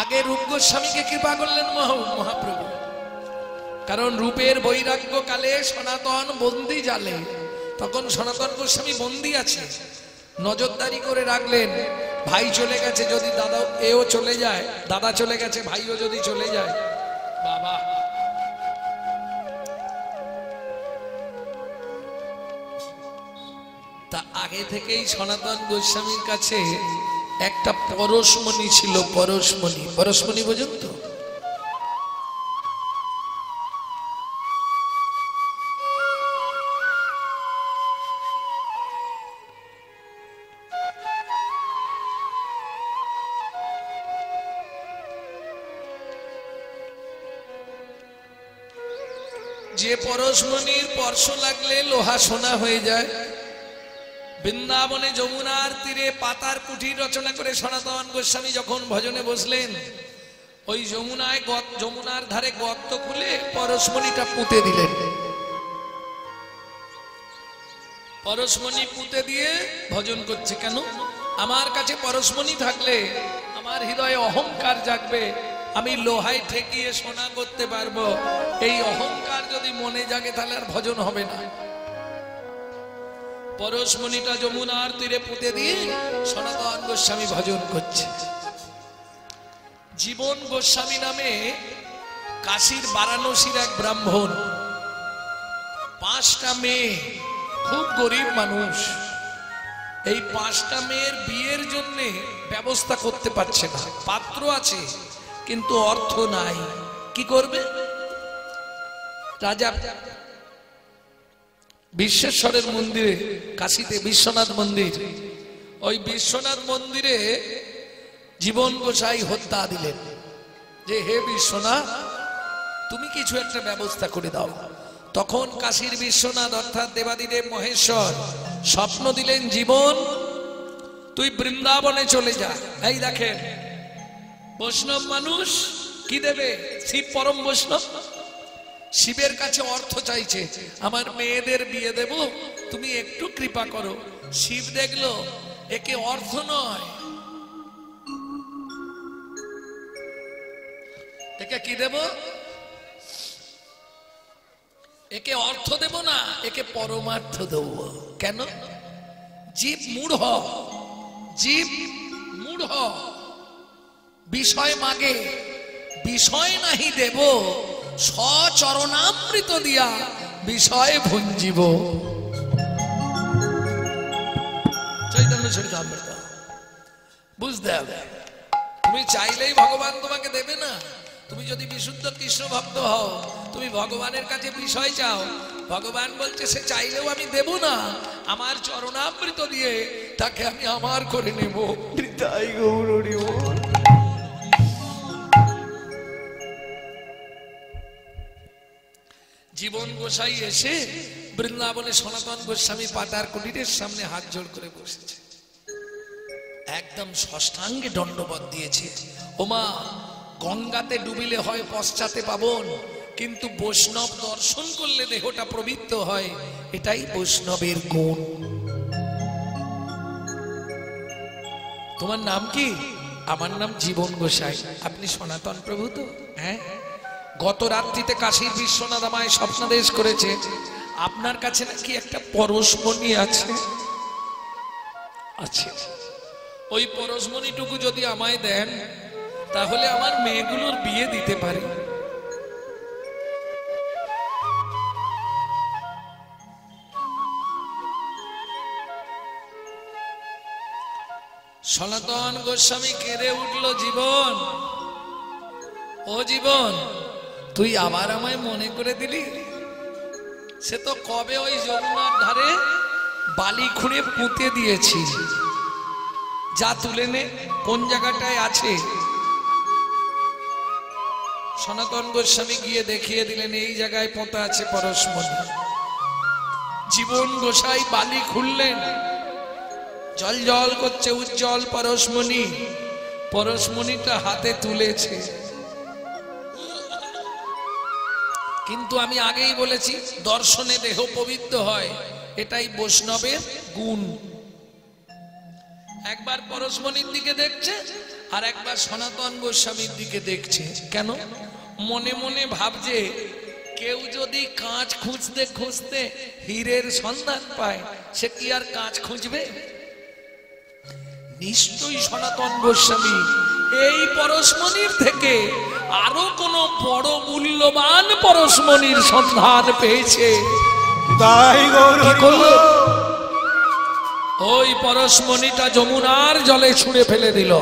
আগে রূপ গোস্বামীকে কৃপা করলেন মহাপ্রভু, কারণ রূপের বৈরাগ্য কালে সনাতন বন্দি জালে, তখন সনাতন গোস্বামী বন্দি আছে, নজরদারি করে রাখলেন। ভাই চলে গেছে, যদি দাদা এও চলে যায়, দাদা চলে গেছে, ভাইও যদি চলে যায়, বাবা। তা আগে থেকেই সনাতন গোস্বামীর কাছে একটা পরশমণি ছিল। পরশমণি, পরশমণি বোঝেন তো? যে পরশমণির স্পর্শ লাগলে লোহা সোনা হয়ে যায়। বৃন্দাবনে যমুনার তীরে পাতার কুঠির রচনা করে সনাতন গোস্বামী যখন ভজনে বসলেন, ওই যমুনার ধারে গর্ত খুলে পরশমণিটা পুঁতে দিলেন। পরশমণি পুঁতে দিয়ে ভজন করছে। কেন? আমার কাছে পরশমণি থাকলে আমার হৃদয়ে অহংকার জাগবে, আমি লোহায় ঠেকিয়ে সোনা করতে পারবো। এই অহংকার যদি মনে জাগে তাহলে আর ভজন হবে না। পরশমণিটা যমুনার তীরে পুঁতে দিয়ে সনাতন গোস্বামী ভজন করছে। জীবন গোস্বামী নামে কাশীর বারাণসীর এক ব্রাহ্মণ, 5টা মেয়ে, খুব গরিব মানুষ। এই 5টা মেয়ের বিয়ের জন্য ব্যবস্থা করতে পারছে না। পাত্র আছে কিন্তু অর্থ নাই, কি করবে? রাজা বিশ্বেশ্বরের মন্দিরে, কাশীতে বিশ্বনাথ মন্দির, ওই বিশ্বনাথ মন্দিরে জীবন গোসাই হত্যা দিলেন যে হে বিশ্বনাথ, তুমি কিছু একটা ব্যবস্থা করে দাও। তখন কাশীর বিশ্বনাথ অর্থাৎ দেবাদিদেব মহেশ্বর স্বপ্ন দিলেন, জীবন তুই বৃন্দাবনে চলে যা। এই দেখেন বৈষ্ণব মানুষ কি দেবে? শিব পরম বৈষ্ণব, শিবের কাছে অর্থ চাইছে, আমার মেয়েদের বিয়ে দেব, তুমি একটু কৃপা করো। শিব দেখলো একে অর্থ নয়, একে কি দেব? একে অর্থ দেব না, একে পরমার্থ দেব। কেন? জীব মূঢ়, জীব মূঢ়, বিষয় মাগে, বিষয় নাহি দেব, সচরণামৃত দিয়া বিষয় ভঞ্জিব। চৈতন্য চরিতামৃত বুঝতে হবে। তুমি চাইলেই ভগবান তোমাকে দেবে না। তুমি যদি বিশুদ্ধ কৃষ্ণ ভক্ত হও, তুমি ভগবানের কাছে বিষয় চাও, ভগবান বলছে সে চাইলেও আমি দেব না, আমার চরণামৃত দিয়ে তাকে আমি আমার করে নেব। তাই গৌর হরি বল। জীবন গোসাই এসে বৃন্দাবনে সনাতন গোস্বামী পাতার কুটিরের সামনে হাত জোড় করে বসেছে, একদম ষষ্ঠাঙ্গে দণ্ডবত দিয়েছে। ওমা, গঙ্গাতে ডুবিলে হয় পশ্চাতে পাবন, কিন্তু বৈষ্ণব দর্শন করলে দেহটা পবিত্র হয়, এটাই বৈষ্ণবের গুণ। তোমার নাম কি? আমার নাম জীবন গোসাই। আপনি সনাতন প্রভু তো? হ্যাঁ। গত রাত্রিতে কাশীর বিশ্বনাথ আমায় স্বপ্নাদেশ করেছে, আপনার কাছে নাকি একটা পরশমণি আছে। আছে, ওই পরশমণিটুকু যদি আমায় দেন তাহলে আমার মেয়েগুলোর বিয়ে দিতে পারি। সনাতন গোস্বামী কেঁদে উঠল, জীবন, ও জীবন, তুই আবার আমায় মনে করে দিলি? সে তো কবে ওই যমুনার ধারে বালি খুঁড়ে পুঁতে দিয়েছি, যা তুলে নে, কোন জায়গাটায় আছে। সনাতন গোস্বামী গিয়ে দেখিয়ে দিলেন, এই জায়গায় পোঁতা আছে পরশমণি। জীবন গোসাই বালি খুললেন, জল জল করছে উজ্জ্বল পরশমণি। পরশমণিটা হাতে তুলেছে, কিন্তু আমি আগেই বলেছি দর্শনে দেহ পবিত্র হয়, এটাই বৈষ্ণবের গুণ। একবার পরশমণির দিকে দেখছে আর একবার সনাতন গোস্বামীর দিকে দেখছে। কেন? মনে মনে ভাবছে, কেউ যদি কাঁচ খুঁজতে খুঁজতে হীরের সন্ধান পায়, সে কি আর কাঁচ খুঁজবে? নিশ্চয়ই সনাতন গোস্বামী এই পরশমণির থেকে আরো কোন বড় মূল্যবান পরশমণির সন্ধান পেয়েছে। তাই গৌর হরি বল। ওই পরশমণিটা যমুনার জলে ছুঁড়ে ফেলে দিল।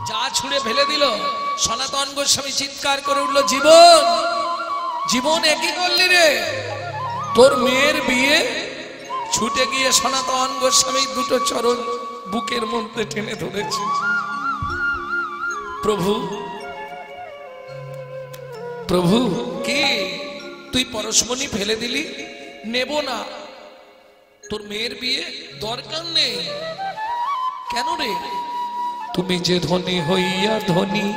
যা ছুঁড়ে ফেলে দিল, সনাতন গোস্বামী চিৎকার করে উঠল, জীবন, জীবন, একই করলি রে? তোর মেয়ের বিয়ে? ছুটে গিয়ে সনাতন গোস্বামী দুটো চরণ বুকের মধ্যে টেনে ধরেছে। প্রভু, প্রভু, কি তুই পরশমণি ফেলে দিলি, নেব না, তোর মেয়ের বিয়ে দরকার নেই। কেন রে? তুমি যে ধনী হইয়া ধনী,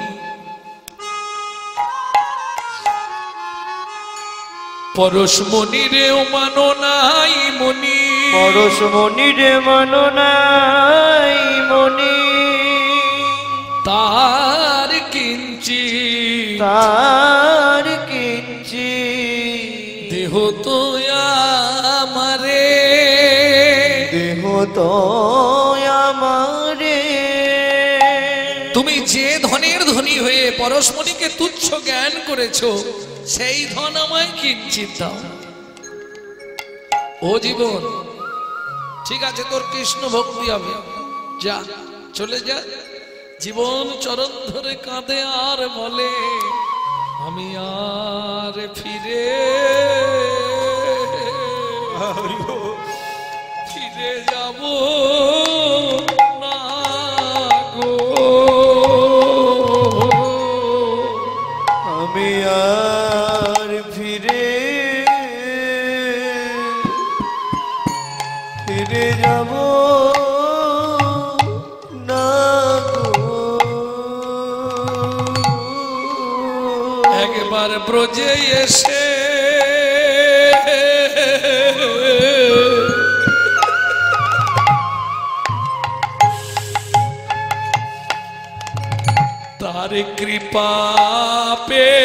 পরশমণি রেও মানো নাই মনি, পরশমণি রে মানো নাই মনি, তার কিঞ্চি তার কিঞ্চি দেহ তো আমারে, দেহ তো আমারে। তুমি যে ধনের ধনী হয়ে পরশমণিকে তুচ্ছ জ্ঞান করেছো, সেই ধন আমায় কিঞ্চিত দাও। ও জীবন, ঠিক আছে, তোর কৃষ্ণ ভক্তি হবে, যা চলে যা। জীবন চরণ ধরে কাঁদে আর বলে, আমি আর ফিরে ফিরে যাব না গো, আমি আর ফিরে ফিরে যাব না গো। একবার ব্রজে এসে তার কৃপা পেলাম,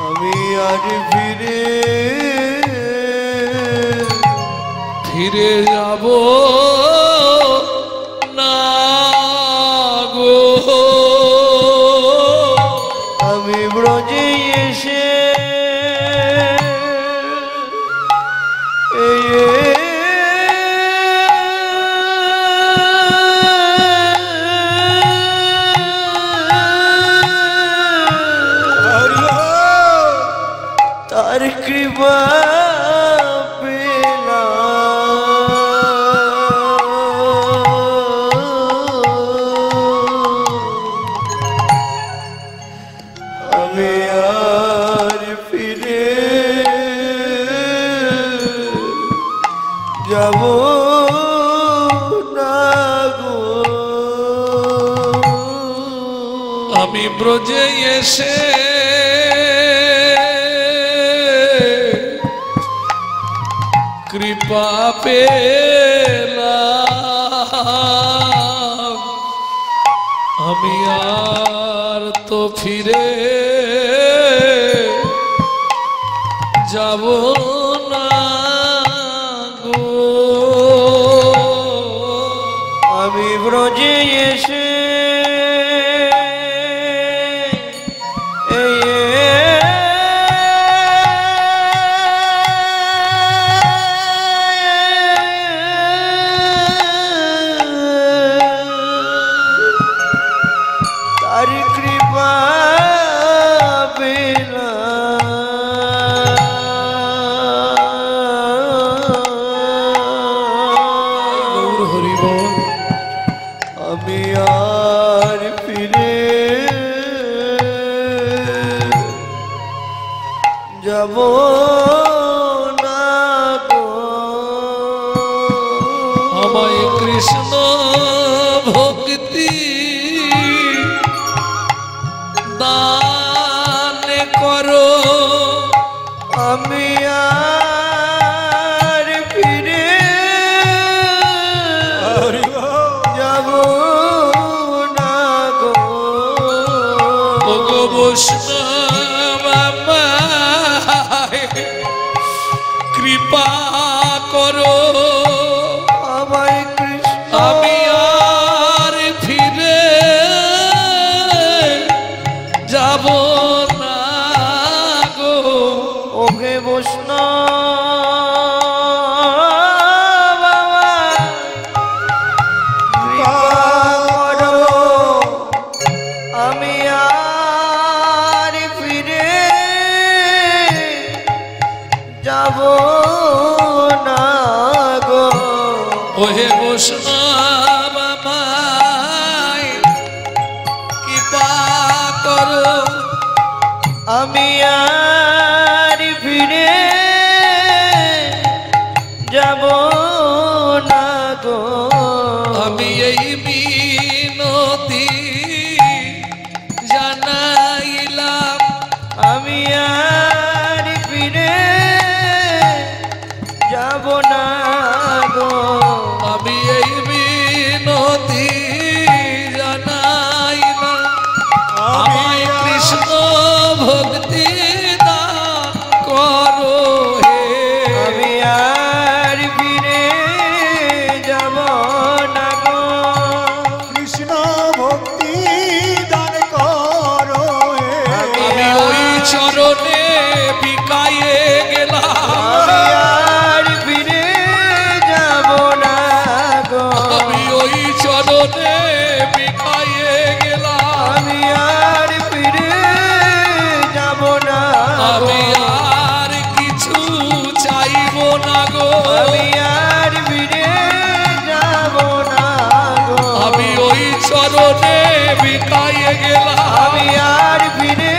আমি আর ফিরে ফিরে যাব না গো। আমি ব্রজে এসে তার কৃপা আমি আর ফিরে যাব না গো। আমি ব্রজে এসে কৃপা পেলাম, আমি আর তো ফিরে যাব না গো। আমি ব্রজে এসে তার কৃপা গৌর হরি বল। আমি আর ফিরে যাব না গো। আমায় কৃষ্ণ ভক্তি দান করো, আমি আর ফিরে যাব না গো। ও গো বৈষ্ণব আমায় কৃপা করো, আমায় কৃষ্ণ আমি আর ফিরে যাব আমি আর ফিরে যাব না গো আমি এই মিনতি জানাইলাম আমি আর ফিরে যাব না গো আমি এই মিনতি জানাইলাম আমায় কৃষ্ণ ভক্তি দান করো হে আমি আর ফিরে যাব না গো কৃষ্ণ ভক্তি দান করো হে। আমি ওই চরণে বিকায়ে গেলাম আমি আর ফিরে যাব না গো আমি ওই চরণে বিকায়ে গেলাম আমি আর ফিরে যাব না আমি আর কিছু চাইব না গো আমি আর ফিরে যাব না গো আমি ওই চরণে বিকায়ে গেলাম আমি আর ফিরে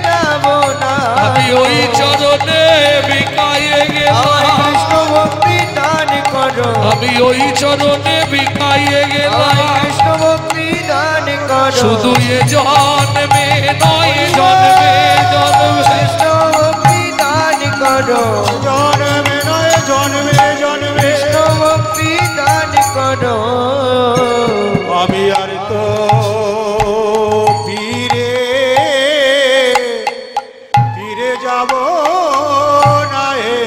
যাব না আমি ওই চরণে বিকায়ে আমার গেলাম কৃষ্ণ ভক্তি দান করো আমি ওই চরণে বিকায়ে আমার গেলাম কৃষ্ণ ভক্তি দান করো শুধু এ জন্মে নয় জন্মে জন্মে কৃষ্ণ ভক্তি দান করো জন্মে নয় জন্মে জন্মে কৃষ্ণ ভক্তি দান করো আমি আর তো ফিরে ফিরে যাব না হে।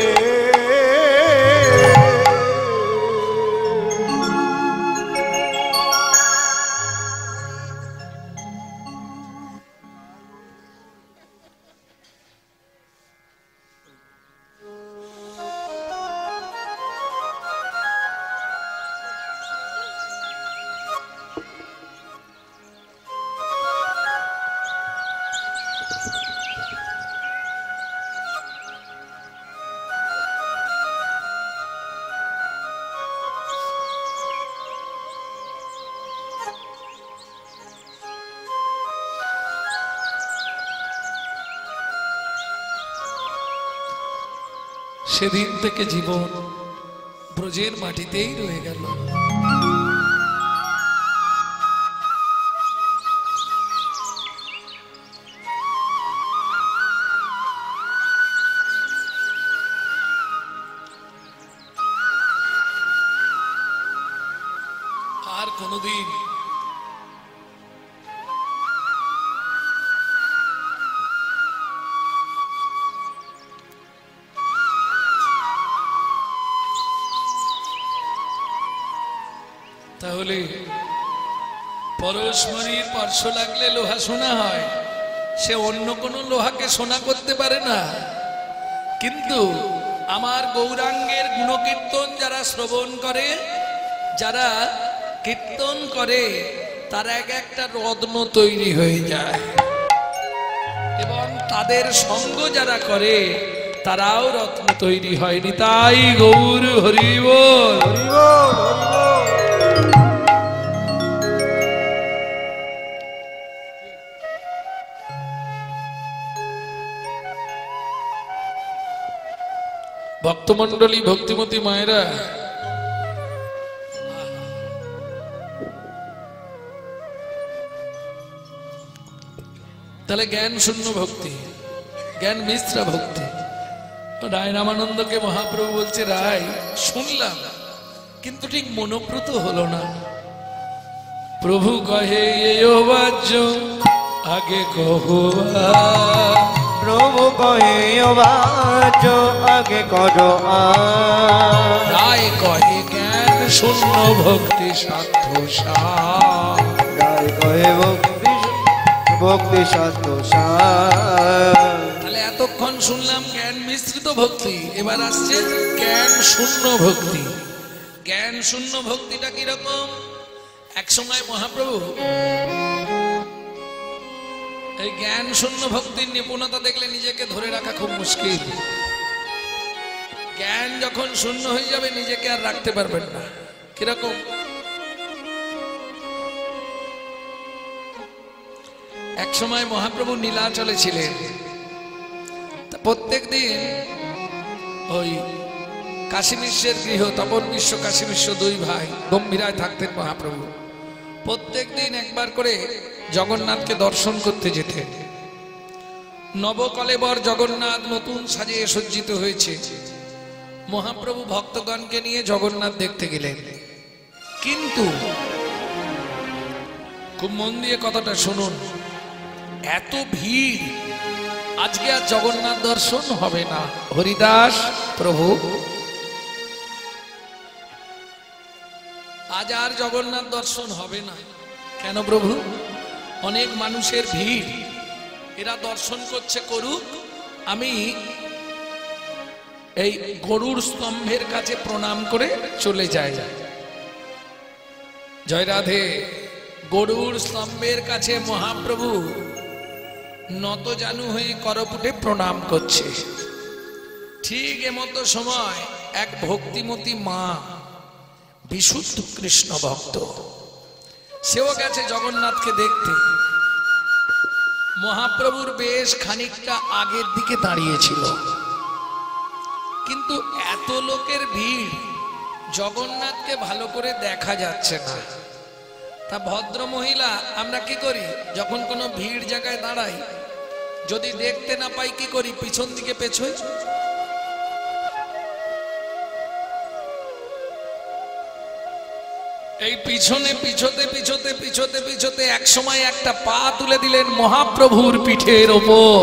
সেদিন থেকে জীবন ব্রজের মাটিতেই রয়ে গেল আর কোনদিন তাহলে পরশমণির পার্শ্ব লাগলে লোহা সোনা হয়, সে অন্য কোনো লোহাকে সোনা করতে পারে না। কিন্তু আমার গৌরাঙ্গের গুণকীর্তন যারা শ্রবণ করে, যারা কীর্তন করে, তারা এক একটা রত্ন তৈরি হয়ে যায় এবং তাদের সঙ্গ যারা করে তারাও রত্ন তৈরি হয়নি। তাই গৌর হরি বল। হরি বল, হরি বল। ভক্তমণ্ডলী, ভক্তিমতী মায়েরা, তাহলে জ্ঞান শূন্য ভক্তি, জ্ঞান মিশ্রা ভক্তি। রায় রামানন্দকে মহাপ্রভু বলছে, রায় শুনলাম কিন্তু ঠিক মনোপ্রত হলো না। প্রভু কহে এও বাজ্য আগে কহো প্রভু কহে বাজ আগে করো রায় কহে জ্ঞান শূন্য ভক্তি সাধ্য রায় কহে ভক্তি ভক্তি সাধ্য তাহলে এতক্ষণ শুনলাম জ্ঞান মিশ্রিত ভক্তি, এবার আসছে জ্ঞান শূন্য ভক্তি। জ্ঞান শূন্য ভক্তিটা কিরকম? এক সময় মহাপ্রভু এই জ্ঞান শূন্য ভক্তির নিপুণতা দেখলে নিজেকে ধরে রাখা খুব মুশকিল। জ্ঞান যখন শূন্য হয়ে যাবে নিজেকে আর রাখতে পারবেন না। কিরকম? এক সময় মহাপ্রভু নীলাচলে ছিলেন, প্রত্যেক দিন ওই কাশী মিশ্রের গৃহ, তপন মিশ্র কাশী মিশ্র দুই ভাই গম্ভীরায় থাকতেন মহাপ্রভু। প্রত্যেক দিন একবার করে জগন্নাথকে দর্শন করতে যেতেন। নবকলেবর জগন্নাথ নতুন সাজিয়ে সজ্জিত হয়েছে। মহাপ্রভু ভক্তগণকে নিয়ে জগন্নাথ দেখতে গেলেন, কিন্তু খুব মন দিয়ে কথাটা শুনুন, এত ভিড়, আজকে আর জগন্নাথ দর্শন হবে না। হরিদাস প্রভু, আজ আর জগন্নাথ দর্শন হবে না। কেন প্রভু? অনেক মানুষের ভিড়, এরা দর্শন করছে, করুক, আমি এই গরুর স্তম্ভের কাছে প্রণাম করে চলে যাই। জয় রাধে। গরুর স্তম্ভের কাছে মহাপ্রভু নতজানু হয়ে করপুটে প্রণাম করছে। ঠিক এমতো সময় এক ভক্তিমতী মা, বিশুদ্ধ কৃষ্ণ ভক্ত, সেও গেছে জগন্নাথকে দেখতে। মহাপ্রভুর বেশ খানিকটা আগের দিকে দাঁড়িয়েছিল, কিন্তু এত লোকের ভিড়, জগন্নাথকে ভালো করে দেখা যাচ্ছে না। তা ভদ্র মহিলা, আমরা কি করি, যখন কোনো ভিড় জায়গায় দাঁড়াই, যদি দেখতে না পাই কি করি, পিছন দিকে পেছোই। এই পিছনে পিছতে পিছতে পিছতে পিছতে এক সময় একটা পা তুলে দিলেন মহাপ্রভুর পিঠের ওপর।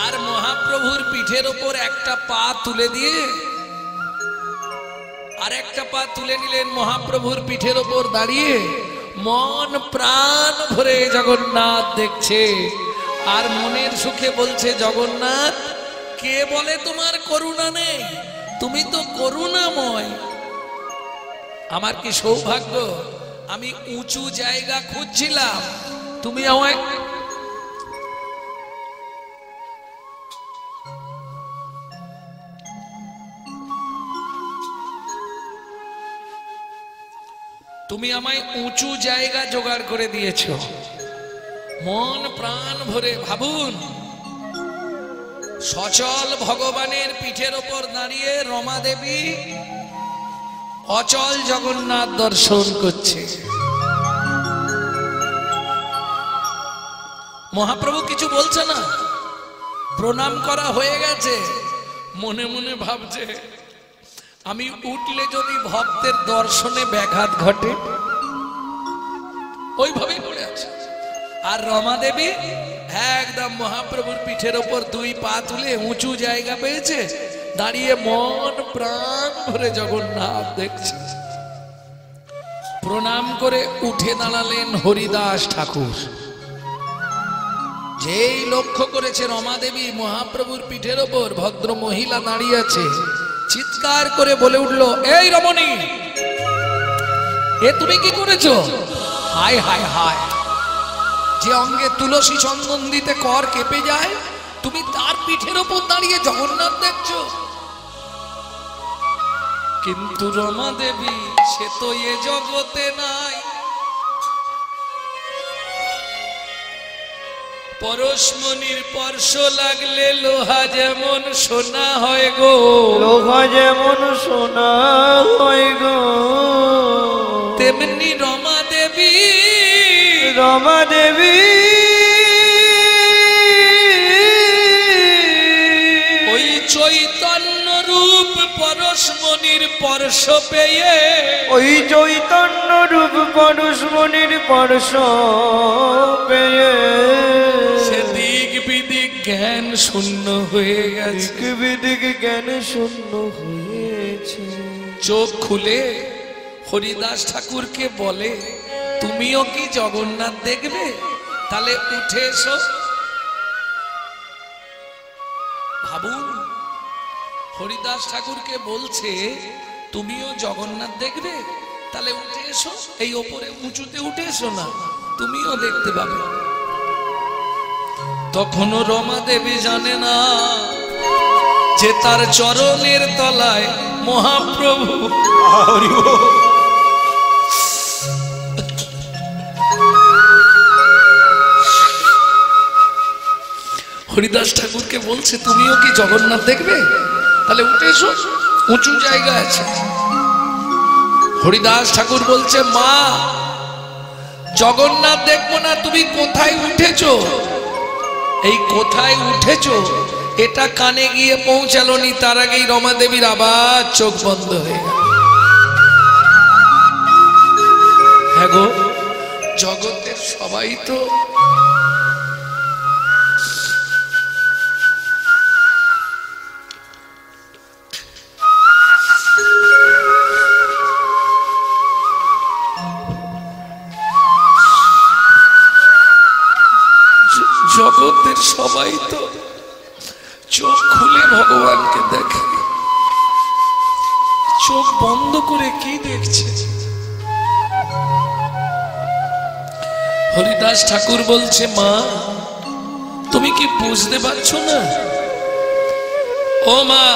আর মহাপ্রভুর পিঠের ওপর একটা পা তুলে দিয়ে আর একটা পা তুলে নিলেন মহাপ্রভুর পিঠের ওপর দাঁড়িয়ে মন প্রাণ ভরে জগন্নাথ দেখছে। আর মনের সুখে বলছে, জগন্নাথ, কে বলে তোমার করুণা নেই? তুমি তো করুণাময়। আমার কি সৌভাগ্য, আমি উঁচু জায়গা খুঁজছিলাম, তুমি আমায় উঁচু জায়গা জোগাড় করে দিয়েছ। মন প্রাণ ভরে ভাবুন, সচল ভগবানের পিঠের ওপর দাঁড়িয়ে রমা দেবী অচল জগন্নাথ দর্শন করছে। মহাপ্রভু কিছু বলছে না, প্রণাম করা হয়ে গেছে। মনে মনে ভাবছে, আমি উঠলে যদি ভক্তের দর্শনে ব্যাঘাত ঘটে, ওইভাবেই পড়ে আছে। আর রমা দেবী একদম মহাপ্রভুর পিঠের ওপর দুই পা তুলে উঁচু জায়গা পেয়েছে, দাঁড়িয়ে মন প্রাণ ভরে জগন্নাথ দেখছে। প্রণাম করে উঠে দাঁড়ালেন হরিদাস ঠাকুর। যেই লক্ষ্য করেছে রমা দেবী মহাপ্রভুর পিঠের ওপর ভদ্র মহিলা দাঁড়িয়ে আছে, চিৎকার করে বলে উঠলো, এই রমণী, এ তুমি কি করেছো? হায় হায় হায়, যে অঙ্গে তুলসী চন্দন দিতে কর কেঁপে যায়, তুমি তার পিঠের ওপর দাঁড়িয়ে জগন্নাথ দেখছো। কিন্তু রমা দেবী, সে তো এ জগতে নাই। পরশমণির স্পর্শ লাগলে লোহা যেমন সোনা হয় গো, লোহা যেমন সোনা হয় গো, তেমনি রমা দেবী, রমা দেবী ওই চৈতন্য রূপ পরশমণির স্পর্শ পেয়ে, ওই চৈতন্য রূপ পরশমণির স্পর্শ পেয়ে সে দিক বিদিক জ্ঞান শূন্য হয়ে গেছে। দিক বিদিক জ্ঞান শূন্য হয়েছে। চোখ খুলে হরিদাস ঠাকুরকে বলে, তুমিও কি জগন্নাথ দেখবে? তাহলে উঠে এসো। ভাবুন, হরিদাস ঠাকুরকে বলছে, তুমিও জগন্নাথ দেখবে? তাহলে উঠে এসো, এই ওপরে উঁচুতে উঠে এসো না, তুমিও দেখতে পাবে। তখনও রমা দেবী জানে না যে তার চরণের তলায় মহাপ্রভু। হরিদাস ঠাকুরকে বলছে তুমিও কি জগন্নাথ দেখবে? তাহলে উঠে এসো, উঁচু জায়গা আছে। হরিদাস ঠাকুর বলছে মা জগন্নাথ দেখবো না, তুমি কোথায় উঠেছো? এই কোথায় উঠেছো এটা কানে গিয়ে পৌঁছালো নি, তার আগেই রমা দেবীর আবার চোখ বন্ধ হয়ে গেল। হ্যাঁ গো, জগতের সবাই তো জগতের সবাই তো চোখ খুলে ভগবানকে দেখে, চোখ বন্ধ করে কি দেখছে? হরিদাস ঠাকুর বলছে মা তুমি কি বুঝতে পারছো না? ও মা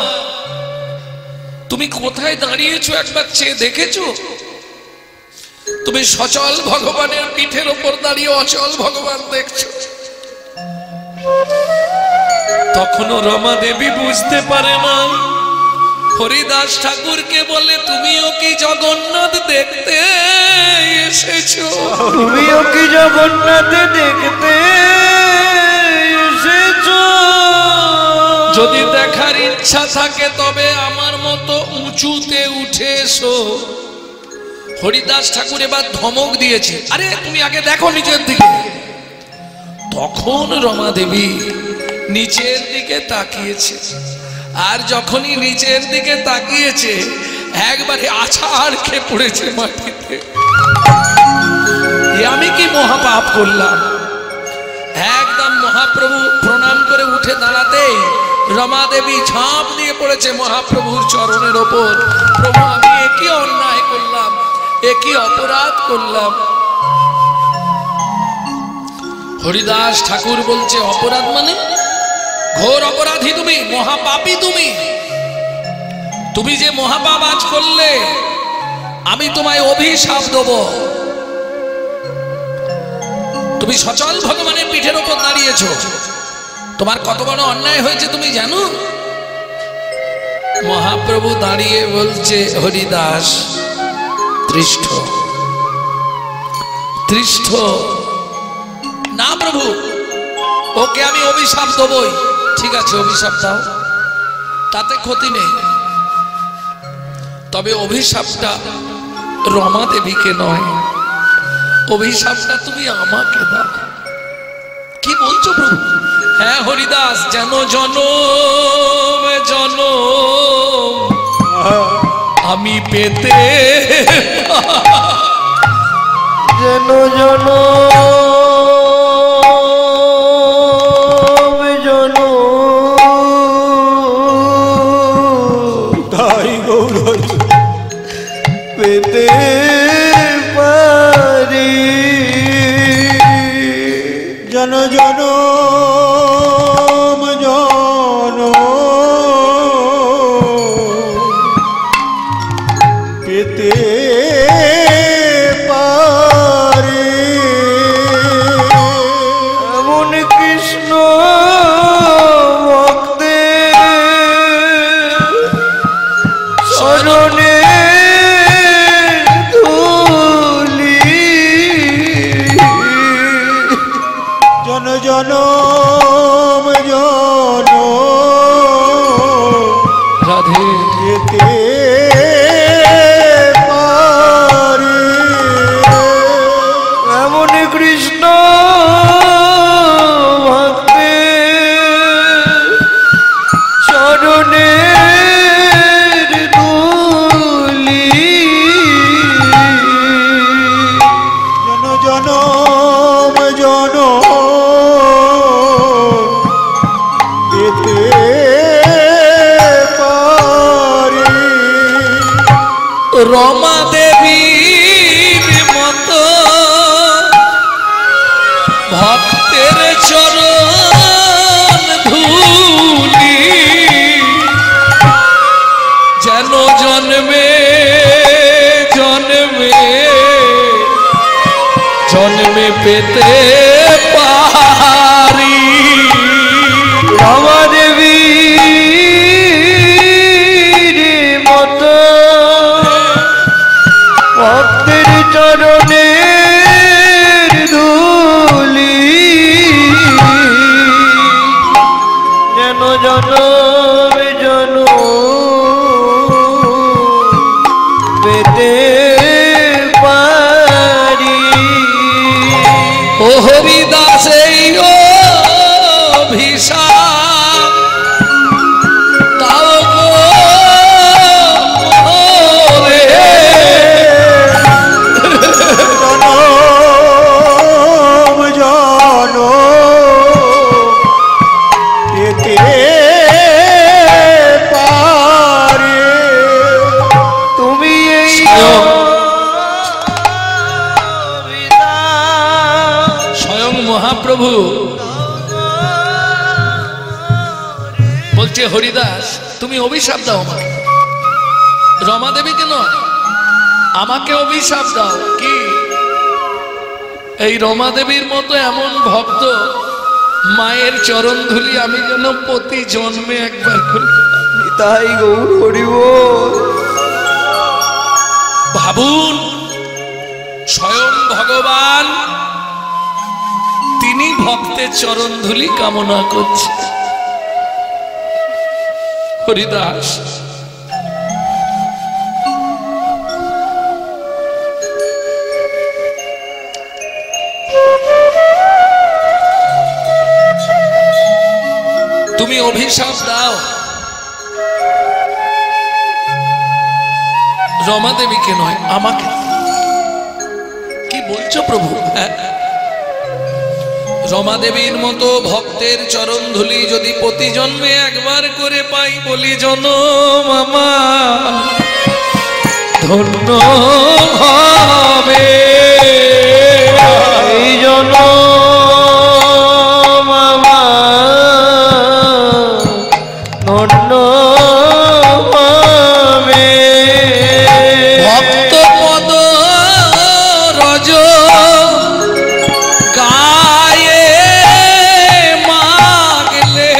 তুমি কোথায় দাঁড়িয়েছো একবার চেয়ে দেখেছো? তুমি সচল ভগবানের পিঠের ওপর দাঁড়িয়ে অচল ভগবান দেখছো। তখনও রমা দেবী বুঝতে পারে না। হরিদাস ঠাকুরকে বলে তুমিও কি জগন্নাথ দেখতে এসেছো? তুমিও কি জগন্নাথ দেখতে এসেছো? যদি দেখার ইচ্ছা থাকে তবে আমার মতো উঁচুতে উঠে এসো। হরিদাস ঠাকুর এবার ধমক দিয়েছে, আরে তুমি আগে দেখো নিচের দিকে। তখন রমা দেবী নিচের দিকে তাকিয়েছে, আর যখনই নিচের দিকে তাকিয়েছে একবারে আছাড় খেয়ে পড়েছে মাটিতে। আমি কি মহাপাপ করলাম? একদম মহাপ্রভু প্রণাম করে উঠে দাঁড়াতেই রমা দেবী ঝাঁপ দিয়ে পড়েছে মহাপ্রভুর চরণের ওপর। প্রভু আমি একই অন্যায় করলাম, একই অপরাধ করলাম। হরিদাস ঠাকুর বলছে অপরাধ মানে? ঘোর অপরাধী তুমি, মহাপাপী তুমি। তুমি যে মহাপাপ আজ করলে আমি তোমায় অভিশাপ দেব। তুমি সচল ভগবানের পিঠের উপর দাঁড়িয়েছো, তোমার কত বড় অন্যায় হয়েছে তুমি জানো? মহাপ্রভু দাঁড়িয়ে বলছে হরিদাস তৃষ্ঠ তৃষ্ঠ না প্রভু, ওকে আমি অভিশাপ দেবই। ঠিক আছে অভিশাপ দাও, তাতে ক্ষতি নেই, তবে অভিশাপটা রমা দেবীকে নয়, অভিশাপটা তুমি আমাকে দাও। কি বলছো প্রভু? হ্যাঁ হরিদাস, যেন জনম জনম আমি পেতে, যেন জনম পেতে পারি, জন জনম জনম পেতে পারি। এমন কৃষ্ণ ভক্তের শরণে জনম জনম রাধে পেতে পারি। এমন কৃষ্ণ ভক্তের চরণে ধুলি, জন জনম জনম পেতে পারি। রমা দেবীর মতো ভক্তের চরণ ধুলি যেন জন্মে জন্মে জন্মে পেতে পারি। ভক্তের চরণের ধুলি যেন জনমে জনম পেতে পারি। ও হরিদাস এই অভিশাপ তাও গো রে। জনম জনম পেতে পারে। তুমি এই স্বয়ং মহাপ্রভু বলছে হরিদাস তুমি অভিশাপ দাও আমাকে, রমা দেবীকে নয় আমাকে অভিশাপ দাও। কি এই রমা দেবীর মতো এমন ভক্ত মায়ের চরণ ধুলি আমি যেন প্রতি জন্মে একবার করে। তাই গৌর হরি বল। ভাবুন স্বয়ং ভগবান তিনি ভক্তের চরণ ধুলি কামনা করছে। হরিদাস তুমি অভিশাপ দাও রমা দেবীকে নয় আমাকে। কি বলছো প্রভু? রমা দেবীর মতো ভক্তের চরণ ধুলি যদি প্রতি জন্মে একবার করে পাই বলি জনম আমার ধন্য হবে। এই জনম আমার ধন্য হবে। ভক্ত পদ রজ গায়ে মাগলে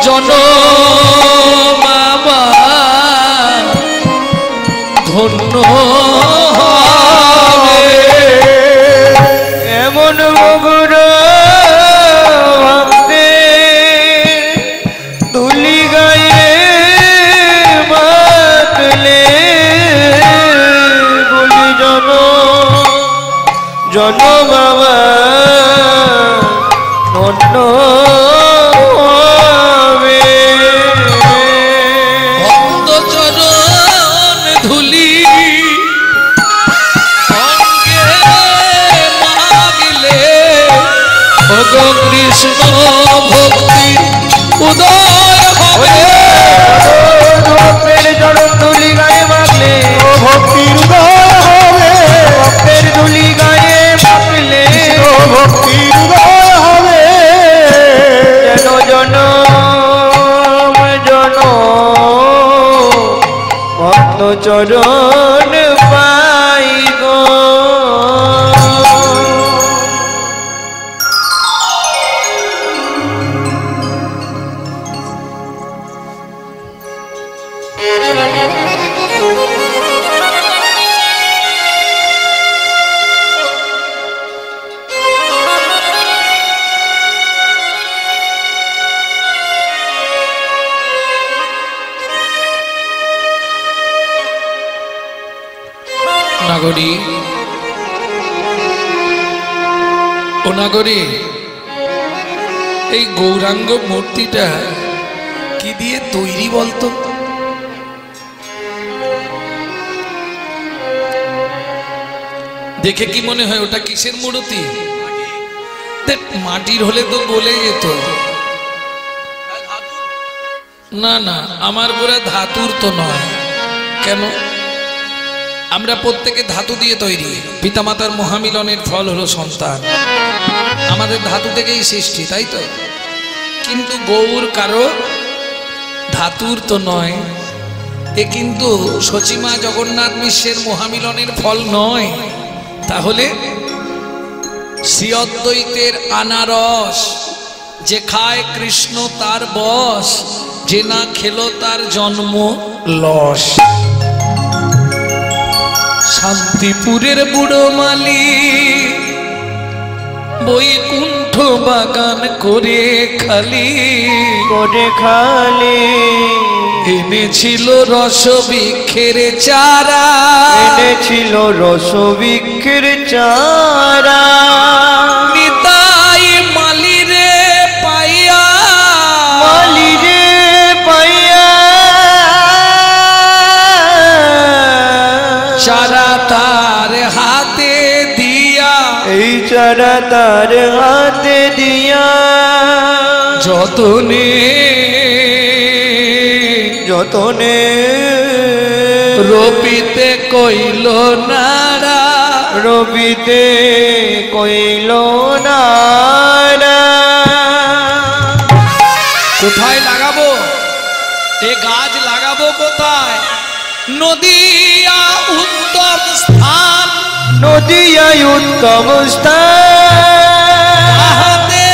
জনম আমার ধন্য হবে। এমন মগুর ভক্তে ধুলি গায়ে মাতলে বলি জন বাবা ধন্য হবে। ভক্ত চরণ ধুলি অঙ্গে মাগলে ভগ কৃষ্ণ ভক্তি উদয় হবে। ভক্তের চরণ ধুলি গায়ে মাগলে ভক্তির উদয় হবে। ভক্তের ধুলি গায়ে মাগলে ভক্তির উদয় হবে। যেন জনম জনম ভক্ত চরণ পাই গো। নাগরী ও নাগরী এই গৌরাঙ্গ মূর্তিটা কি দিয়ে তৈরি বলতো? দেখে কি মনে হয় ওটা কিসের মূর্তি? মাটির হলে তো গলে যেত। না না আমার পুরা ধাতুর তো নয়। কেন? আমরা প্রত্যেকে ধাতু দিয়ে তৈরি। পিতামাতার মহামিলনের ফল হলো সন্তান। আমাদের ধাতু থেকেই সৃষ্টি, তাই তো? কিন্তু গৌর কারো ধাতুর তো নয়। এ কিন্তু সচিমা জগন্নাথ মিশ্রের মহামিলনের ফল নয়। তাহলে শ্রী অদ্বৈতের আনারস যে খায় কৃষ্ণ তার বশ, যে না খেলো তার জন্ম লস। শান্তিপুরের বুড়ো মালি বৈকুণ্ঠ বাগান করে খালি এনেছিল রসবৃক্ষের চারা, এনেছিল রসবৃক্ষের চারা। নিতাই মালিরে পাইয়া, মালিরে পাইয়া চারা তার হাতে দিয়া, এই চারা তার হাতে দিয়া যতনে যতনে রবিতে কইল নারা, রবিতে কইল নারা। কোথায় লাগাবো এ গাছ? লাগাবো কোথায়? নদিয়া উত্তম স্থান, নদিয়ায় উত্তম স্থান, তাহাতে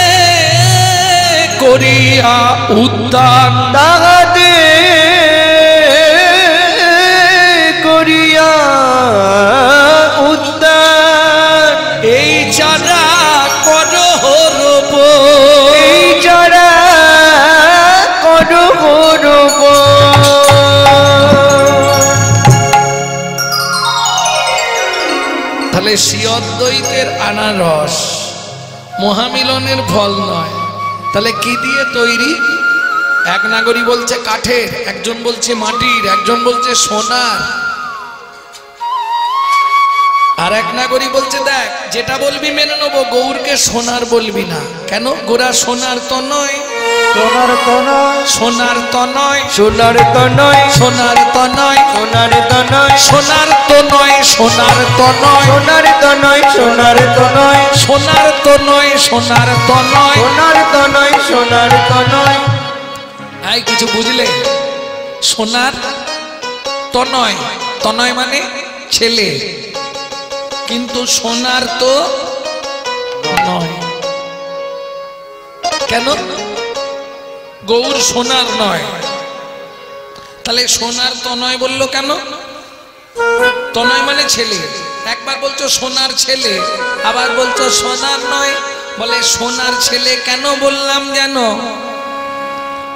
করিয়া উদ্যান, তাহাতে করিয়া উদ্যান। এই চারা করো রোপ, এই চারা করো রোপ। তাহলে শ্রীঅদ্বৈতের আনারস মহামিলনের ফল নয়, তাহলে কি দিয়ে তৈরি? এক নাগরী বলছে কাঠের, একজন বলছে মাটির, একজন বলছে সোনার, আর এক নাগরী বলছে দেখ যেটা বলবি মেনে নেবো, গৌরকে সোনার বলবি না। কেন? গোরা সোনার তো নয়, সোনার তো নয়, সোনার তো নয়, সোনার তো নয়, সোনার তো নয়, সোনার তো নয়, সোনার তো নয়, সোনার তো নয়, সোনার তো নয়, সোনার তো নয়, সোনার তো নয়, সোনার তো নয়, সোনার তো নয়, সোনার তো নয়। এই কিছু বুঝলে? সোনার তনয়, তনয় মানে ছেলে, কিন্তু সোনার তো নয়। কেন? গৌর সোনার নয়, তাহলে সোনার তনয় বললো কেন? তনয় মানে ছেলে, একবার বলছো সোনার ছেলে, আবার বলছো সোনার নয়। বলে সোনার ছেলে কেন বললাম জানো?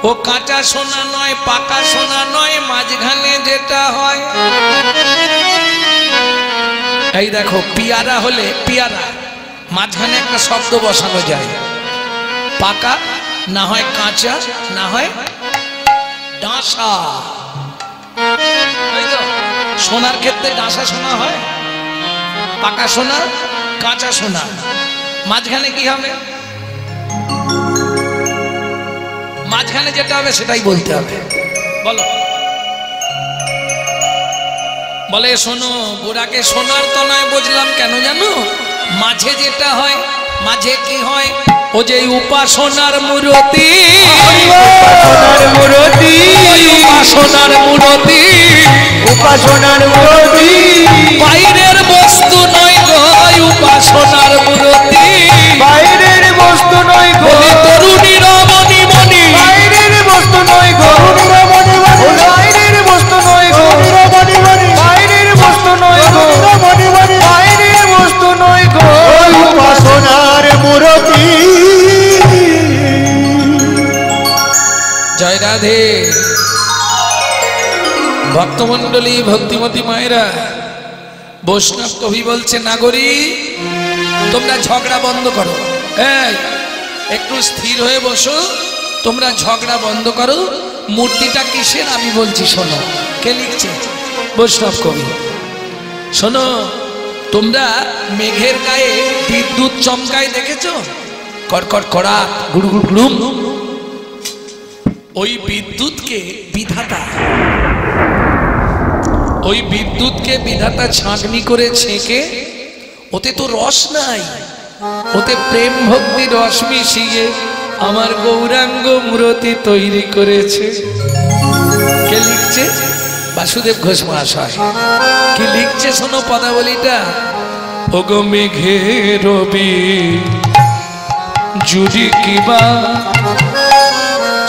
ও কাঁচা সোনা নয়, পাকা সোনা নয়, মাঝখানে যেটা হয়। এই দেখো পিয়ারা হলে পিয়ারা মাঝখানে একটা শব্দ বসানো যায়, পাকা না হয় কাঁচা না হয় ডাঁসা। সোনার ক্ষেত্রে ডাঁসা সোনা হয়, পাকা সোনা, কাঁচা সোনা, মাঝখানে কি হবে? মাঝখানে যেটা হবে সেটাই বলতে হবে। বলো, বলে শোনো, গোড়াকে সোনার তো নয় বুঝলাম কেন জানো? মাঝে যেটা হয়, মাঝে কি হয়? ও যে উপাসনার মূরতি, উপাসনার মূরতি, উপাসনার মূরতি, উপাসনার মূরতি, বাইরের বস্তু নয় গো উপাসনার মূরতি, বাইরের বস্তু নয় গো, তরুণী রমণী মণি, বাইরের বস্তু নয় গো, বাইরের বস্তু নয় গো, বাইরের বস্তু নয় গো, বাইরের বস্তু নয় গো, উপাসনার মূরতি। জয় রাধে। ভক্তমন্ডলী, ভক্তিমতী মায়েরা, বৈষ্ণব কবি বলছে নাগরী তোমরা ঝগড়া বন্ধ করো, এই একটু স্থির হয়ে বসো, তোমরা ঝগড়া বন্ধ করো। মূর্তিটা কিসের আমি বলছি শোনো। কে লিখছে? বৈষ্ণব কবি। শোনো, তোমরা মেঘের গায়ে বিদ্যুৎ চমকায় দেখেছো? কড়কড় কড়া, গুড়গুড় গুড়ুম। ওই বিদ্যুৎকে বিধাতা, ওই বিদ্যুৎকে বিধাতা ছাঁকনি করে ছেঁকে, ওতে তো রস নাই, ওতে প্রেম ভক্তি রস মিশিয়ে আমার গৌরাঙ্গ মূরতি তৈরি করেছে। কে লিখছে? বাসুদেব ঘোষ মহাশয়। কি লিখছে শোনো পদাবলীটা। ওগো মেঘে রবি জুড়ি কিবা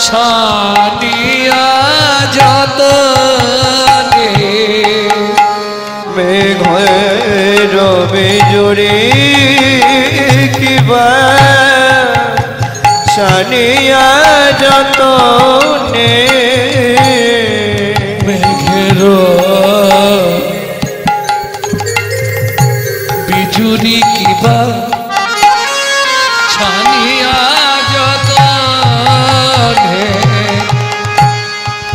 ছানিয়া যত মেঘের বিজুরি কিবা সানিয়া যতনে মেঘের বিজুরি কিবা ছানিয়া যতনে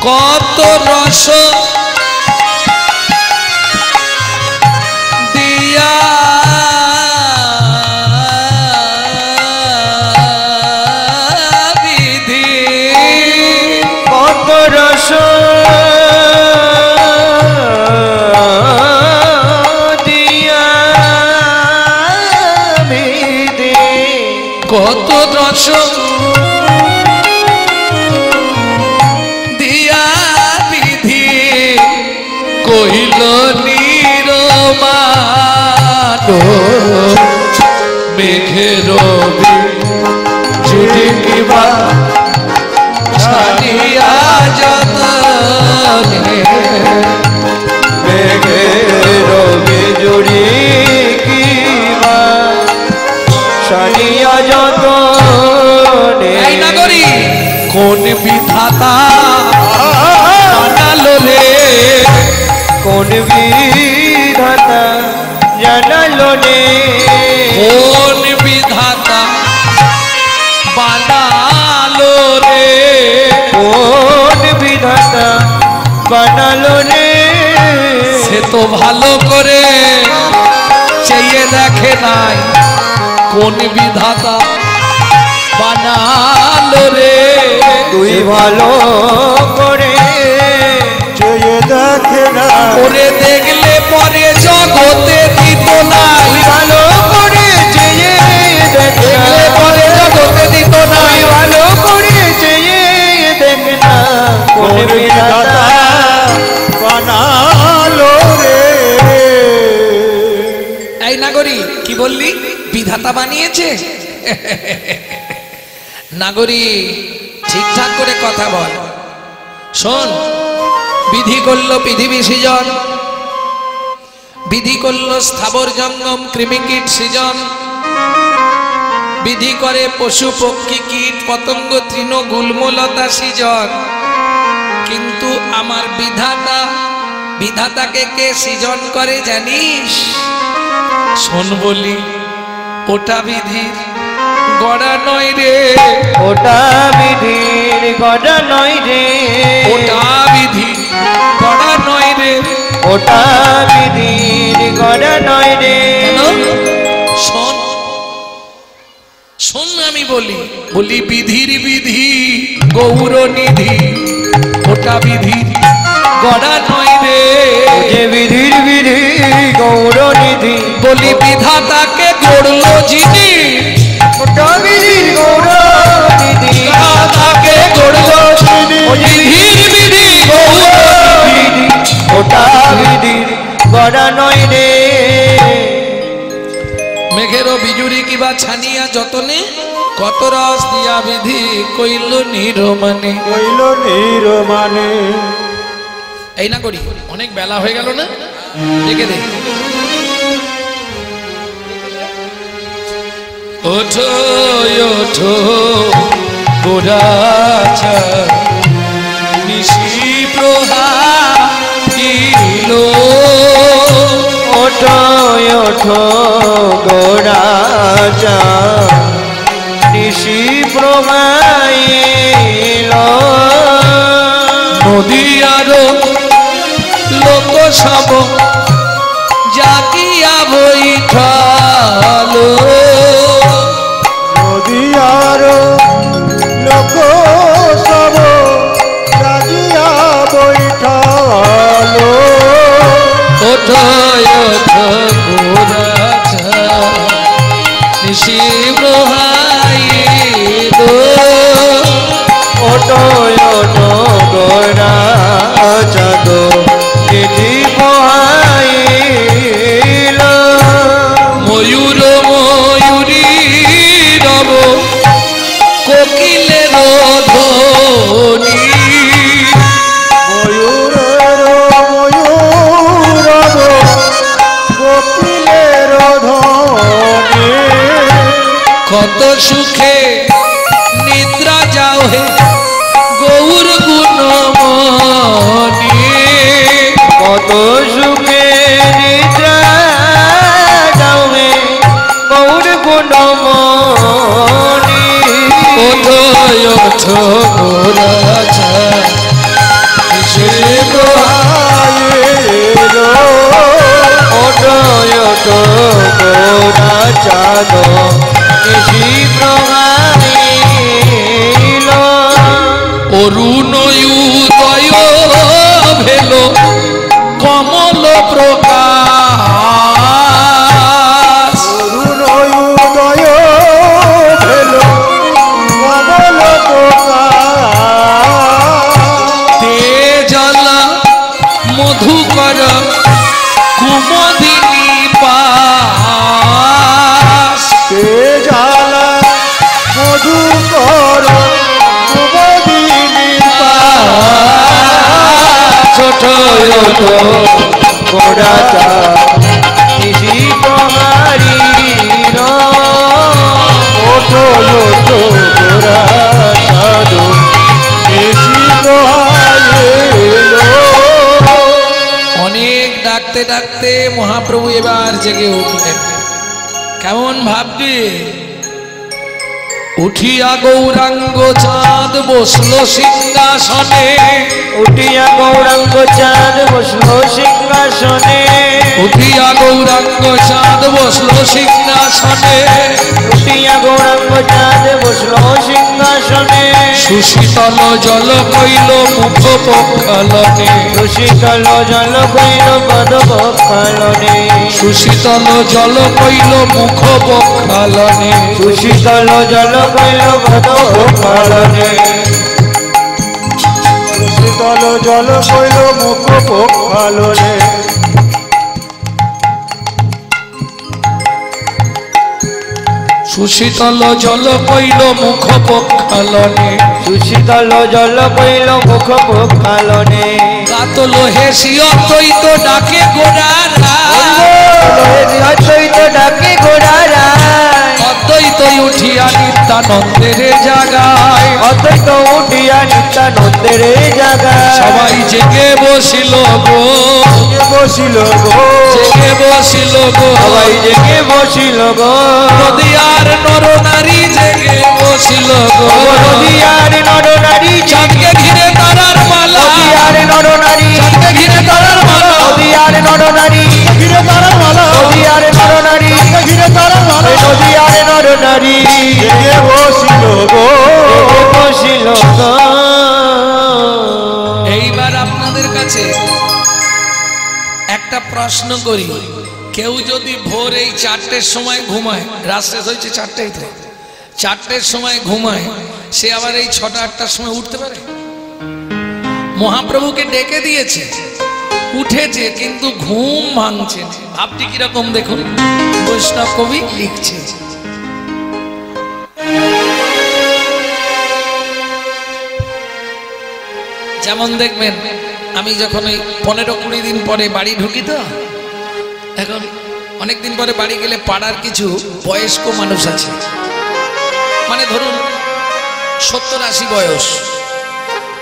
কত রস দিয়া বিধি কত রস দিয়া বিধি কত রস দিয়া বিধি কহিল নিরমানো মেঘের বিজুরি কিবা ছানিয়া যতনে মেঘের বিজুরি কিবা সানিয়া যতনে এই নাগরী কোন বিধাতা বানালো রে কোন বিধাতা জানালো নে কোন বিধাতা বানালো রে কোন বিধাতা বানালো রে সে তো ভালো করে চেয়ে দেখে নাই কোন বিধাতা বানালো রে তুই ভালো করে চেয়ে দেখে না ওরে দেখলে পরে জগতে দিত নাই তুই ভালো করে চেয়ে দেখে দেখলে পরে জগতে দিত নাই ভালো করে চেয়ে দেখে না কোন বিধাতা বানালো রে এই নাগরী কি বললি বিধাতা বানিয়েছে নাগরী ঠিকঠাক করে কথা বল শোন বিধি করলো পৃথিবী সৃজন বিধি করলো স্থাবর জঙ্গম কৃমিকীট সৃজন বিধি করে পশু পক্ষী কীট পতঙ্গ তৃণ গুল্মলতা সৃজন কিন্তু আমার বিধাতাকে কে সৃজন করে জানিস শোন বলি ওটা বিধির গড়া নয় রে ওটা বিধির গড়া নয় রে ওটা বিধির গড়া নয় রে ওটা বিধির গড়া নয় রে কেন? শোন শোন আমি বলি বিধির বিধি গৌর নিধি ওটা বিধির গড়া নয় রে যে বিধির বিধি গৌর নিধি বলি বিধাতাকে গড়লো যিনি ওটা বিধির গৌর নিধি বিধাতাকে গড়লো যিনি বিধির বিধি গৌর বিধি ওটা বিধির গড়া নয় রে মেঘেরও বিজুরি কিবা ছানিয়া যতনে কত রস দিয়া বিধি কইল নিরমানে কইল নিরমানে এই না করি অনেক বেলা হয়ে গেল না দেখে দে ওঠো ওঠো গোরাচা নিশি প্রহাইল ওঠো ওঠো গোরাচা নিশি প্রমাইল নদী আরো লোক সব জাগিয়া বৈঠালো নদিয়ার লোক সব জাগিয়া বৈঠালো ওঠো ওঠো গোরাচা নিশি প্রহাইল ওঠো ওঠো গোরাচা গো চিঠি পহাইল ময়ূর ময়ূরী রব কোকিলের ধ্বনি ময়ূরের ময়ূরব সুখে নিদ্রা যাও হে গৌর গুণমণি। কত সুখে নিদ্রা যাও হে গৌর গুণমণি। ওঠোয় ওঠো গোরাচা সে দোহাইলো ওঠোয় ওঠো গোরা চাঁদ নিশি প্রভাইল। অরুণ উদয় ভেল কমল প্রকাশ। অরুণ উদয় ভেল কমল প্রকাশ। তেজল মধুকর কুমদিনী পাশ। তেজালা মধুকর কুমদিনী পাশ। ছোট গোড়া নিশি প্রহারীর। ওঠো ওঠো গোরা সাধু বেশি দোহাইলো। অনেক ডাকতে ডাকতে মহাপ্রভু এবার জেগে উঠলেন। কেমন ভাববে? উঠিয়া গৌরাঙ্গ চাঁদ বসলো সিংহাসনে। উঠিয়া গৌরাঙ্গ চাঁদ বসলো সিংহাসনে। উঠিয়া গৌরাঙ্গ চাঁদ বসলো সিংহাসনে। উঠিয়া গৌরাঙ্গ চাঁদ বসলো সিংহাসনে। সুশীতল জল কইল মুখ পক্ষালনে। সুশীতল জল কইল পদ পক্ষালনে। সুশীতল জল কইল মুখ পক্ষালনে। সুশীতল জল কইল পদ পক্ষালনে। শীতল জল কইল মুখ পক্ষালনে। সুশীতল জল কইল মুখ পক্ষালনে। সুশীতল জল কইল মুখ পক্ষালনে। কাতল হেসি অদ্বৈত ডাকে গোড়ারা। অদ্বৈত ডাকে গোড়ারা। অদ্বৈত উঠিয়া নিত্যানন্দের জাগায়। অদ্বৈত উঠিয়া নিত্যানন্দের জাগায়। সবাই জেগে বসিল গো। বসিল গো জেগে বসিল গো। সবাই জেগে বসিল গো। নদিয়ার নর নারী জেগে বসিল গো। নদিয়ার নর নারী চাঁদকে ঘিরে তারার মালা। নদিয়ার নর নারী চাঁদকে ঘিরে তারার মালা। নদিয়ার নর নারী ঘিরে তারা মালা। নদিয়ার নর নারী ঘিরে তারা মালা। নদিয়ার নর নারী জেগে বসিল গো। বসিল গো। এইবার আপনাদের কাছে একটা প্রশ্ন করি। কেউ যদি ভোর এই 4টের সময় ঘুমায়, রাত শেষ হয়েছে 4টেই তো, 4টের সময় ঘুমায়, সে আবার এই 6টা-8টার সময় উঠতে পারে? মহাপ্রভুকে ডেকে দিয়েছে, উঠেছে, কিন্তু ঘুম ভাঙছে না। ভাবটি কিরকম দেখুন, বৈষ্ণব কবি লিখছে। যেমন দেখবেন, আমি যখন ওই 15-20 দিন পরে বাড়ি ঢুকি, তো এখন অনেকদিন পরে বাড়ি গেলে পাড়ার কিছু বয়স্ক মানুষ আছে, মানে ধরুন 70-80 বয়স,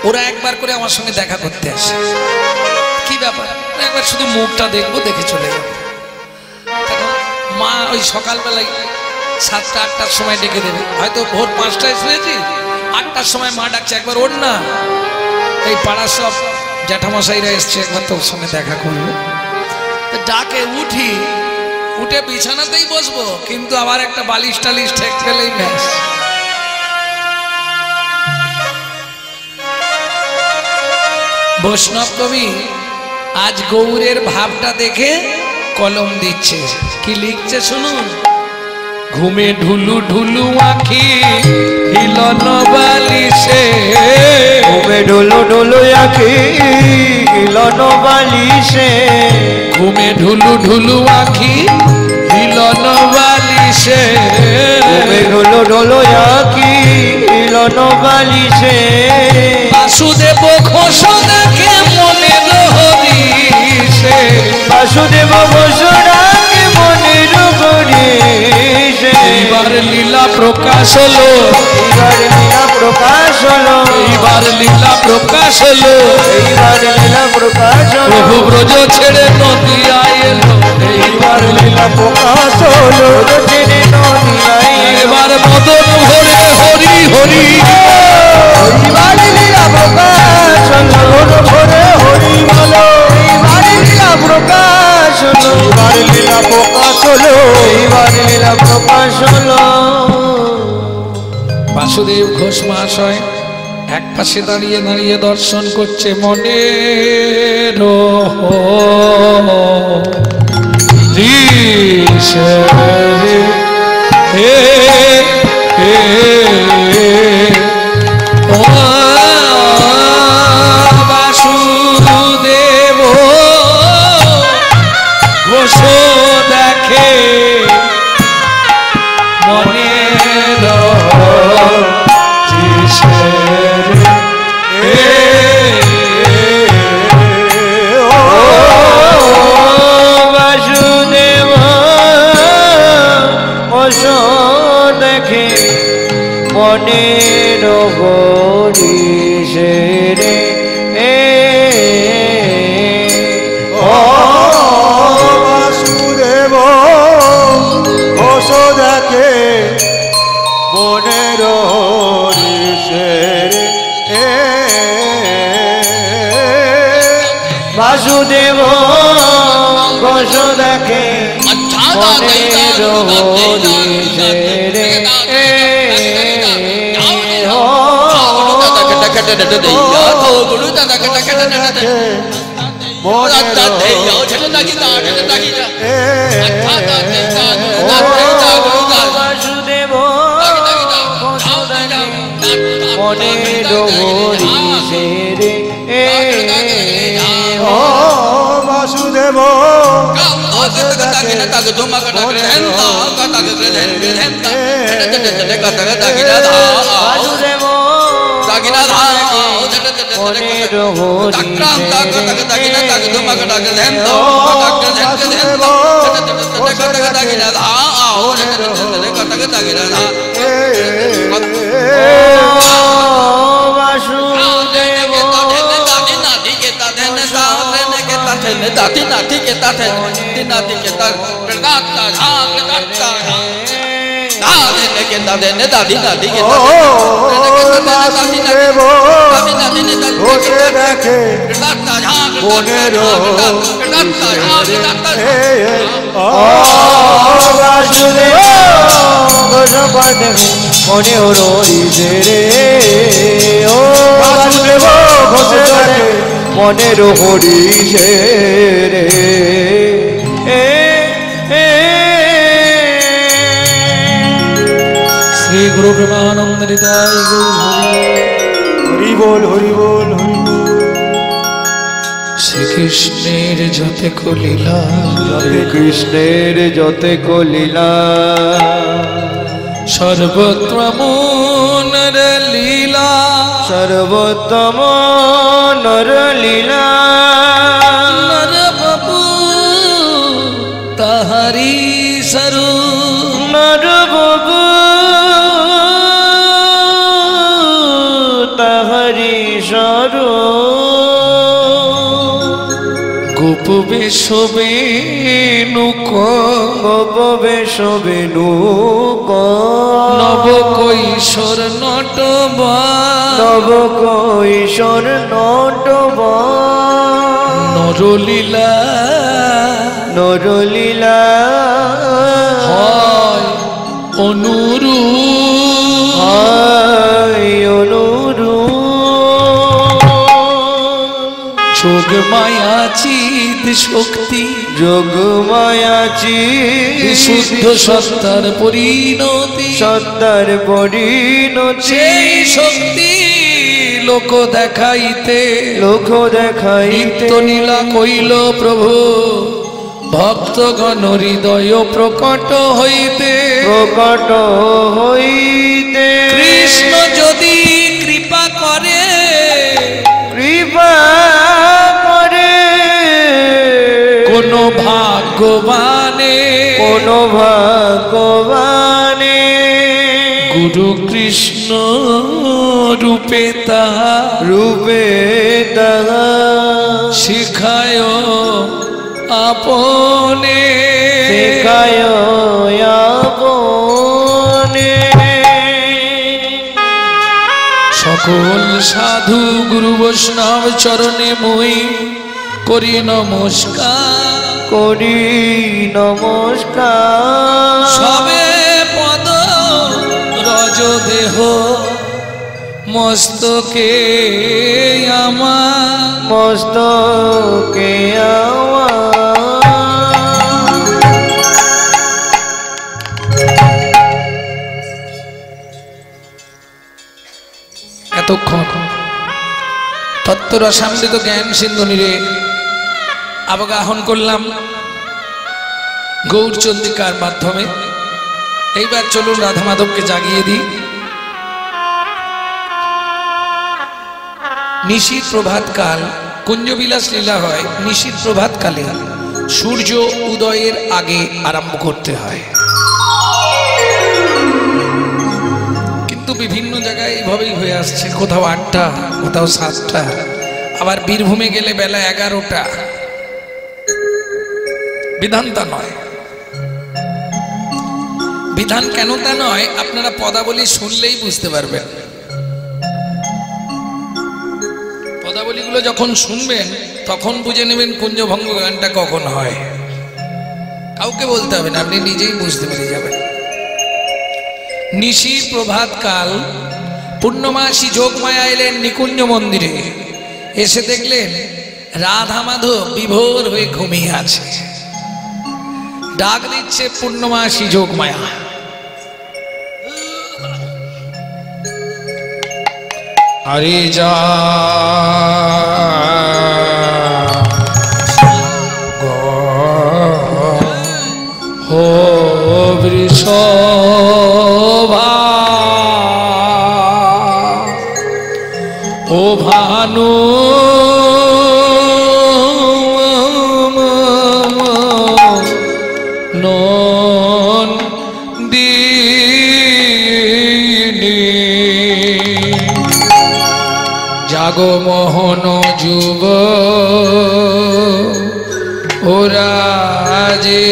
ওরা একবার করে আমার সঙ্গে দেখা করতে আসে। কি ব্যাপার? একবার শুধু মুখটা দেখবো, দেখে চলে যাবো। তখন মা ওই সকালবেলায় 7টা-8টার সময় ডেকে দেবে, হয়তো ভোর 5টায় শুয়েছি, 8টার সময় মা ডাকছে, একবার ওর না, এই পাড়ার সব জ্যাঠামশাইরা এসছে, একবার তোর সঙ্গে দেখা করবো। ডাকে উঠি, উঠে বিছানাতেই বসবো, কিন্তু আবার একটা বালিশ টালিশ ঠেক ফেলেই ব্যাস। বৈষ্ণব কবি আজ গৌরের ভাবটা দেখে কলম দিচ্ছে, কি লিখছে শুনুন। ঘুমে ঢুলু ঢুলু আখি হিলন বালিশে। ঘুমে ঢুলু ঢুলু আখি হিলন বালিশে। ঘুমে ঢুলু ঢুলু আখি হিলন বালিশে। ঘুমে ঢুলু ঢুলু আখি হিলন বালিশে। বাসুদেব ঘোষ দেখে মনে হরিষে। বাসুদেব ঘোষ ডাকে মনের হরিষে। এইবার লীলা প্রকাশ প্রকাশ হলো, এইবার লীলা প্রকাশ হলো, এইবার লীলা প্রকাশ হলো, এইবার লীলা প্রকাশ হলো, প্রভু ব্রজ ছেড়ে নদিয়ায় এলো, এইবার লীলা প্রকাশ হলো, ছেড়ে নদিয়ায় এলো। এবার মদন ভরে হরি হরি, এইবার লীলা প্রকাশ হলো, ভরে হরি বলো, এইবার লীলা প্রকাশ হলো, এইবার লীলা প্রকাশ হলো, এইবার লীলা প্রকাশ হলো। বাসুদেব ঘোষ মহাশয় এক পাশে দাঁড়িয়ে দাঁড়িয়ে দর্শন করছে মনের হে হে ও বাসুদেব ঘোষ দেখে মনের বাসুদেব অস দেখে মনের হরিষে রে ও বাসুদেব ঘোষ দেখে মনের হরিষের বাসুদেব ঘোষ দেখে মনের হরিষে রে বাসুদেব মনের হরিষে রে ও বাসুদেব বাসুদেব মনের বাসুদেব দাতি নাতি কে তাতে নাতি কে তা দাতা ঝাক দাতা দাদে কে দাদে নে দাদি দাদি কে ও বাসুদেব ঘোষ দেখে দাতা ঝাক মনের দাতা ঝাক দাতা বাসুদেব ঘোষ দেখে মনে হরিষে রে ও বাসুদেব ঘোষ দেখে মনের হরিষে রে শ্রী গুরু প্রেমানন্দ হৃদয় হরি বল হরি বল হরি বল। শ্রীকৃষ্ণের যতে কলীলা হরে কৃষ্ণের যতে কলীলা সর্বত্র মনের লীলা সর্বোত্তম নরলীলা নর বাবু তাহারি সরু নরবাবু তাহারি সরু গোপ বেশবেনুক গোপবেশবেনুক নব কৈশোর নটবা নব কৈশোর নটবা নরলীলা নরলীলা হয় অনুরূপ হয় অনুরূপ যোগ মায়া চিত শক্তি যোগমায়াচি বিশুদ্ধ সত্তার পরিণতি সত্তার পরিণতি সেই শক্তি লোক দেখাইতে লোক দেখাইতে নিত্য নীলা কইল প্রভু ভক্তগণ হৃদয় প্রকট হইতে প্রকট হইতে কৃষ্ণ যদি কৃপা করে কৃপা করে কোন ভাগ্যবানে কোন ভাগ্যবানে গুরু কৃষ্ণ রূপে তাহা রূপে তাহা শিখায় আপনে শিখায় আপনে সকল সাধু গুরু বৈষ্ণব চরণে মই করি নমস্কার করি নমস্কার সবে পদ রজ দেহ মস্তকে আমার মস্তকে এতক্ষণ তত্ত্ব রসামৃত জ্ঞান সিন্ধু নীরে অবগাহন করলাম গৌরচন্দ্রিকার মাধ্যমে। এইবার চলুন রাধা মাধবকে জাগিয়ে দিই। নিশীর প্রভাতকাল কুঞ্জবিলাস লীলা হয় নিশীর প্রভাতকালে সূর্য উদয়ের আগে আরম্ভ করতে হয়, কিন্তু বিভিন্ন জায়গায় এইভাবেই হয়ে আসছে, কোথাও 8টা কোথাও 7টা, আবার বীরভূমে গেলে বেলা 11টা। বিধান তা নয়। বিধান কেন তা নয় আপনারা পদাবলী শুনলেই বুঝতে পারবেন। পদাবলীগুলো যখন শুনবেন তখন বুঝে নেবেন কুঞ্জভঙ্গ গানটা কখন হয়। কাউকে বলতে হবে না, আপনি নিজেই বুঝতে পেরে যাবেন। নিশীর প্রভাতকাল পূর্ণমাসী যোগমায়া এলেন নিকুঞ্জ মন্দিরে। এসে দেখলেন রাধা মাধব বিভোর হয়ে ঘুমিয়ে আছে। ডাক দিচ্ছে পূর্ণমাসী যোগমায়া। আরে যা হো বৃষভা ও ভানু জাগো মোহন যুব ওরা যে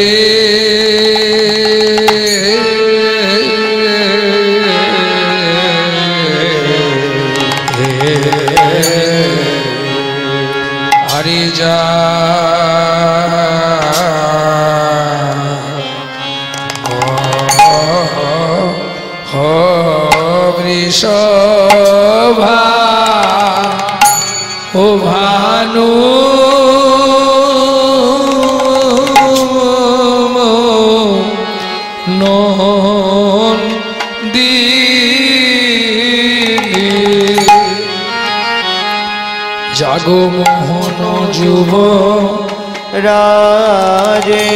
আরে যা বৃষভা ও ভানু জাগো মোহন যুব রাজে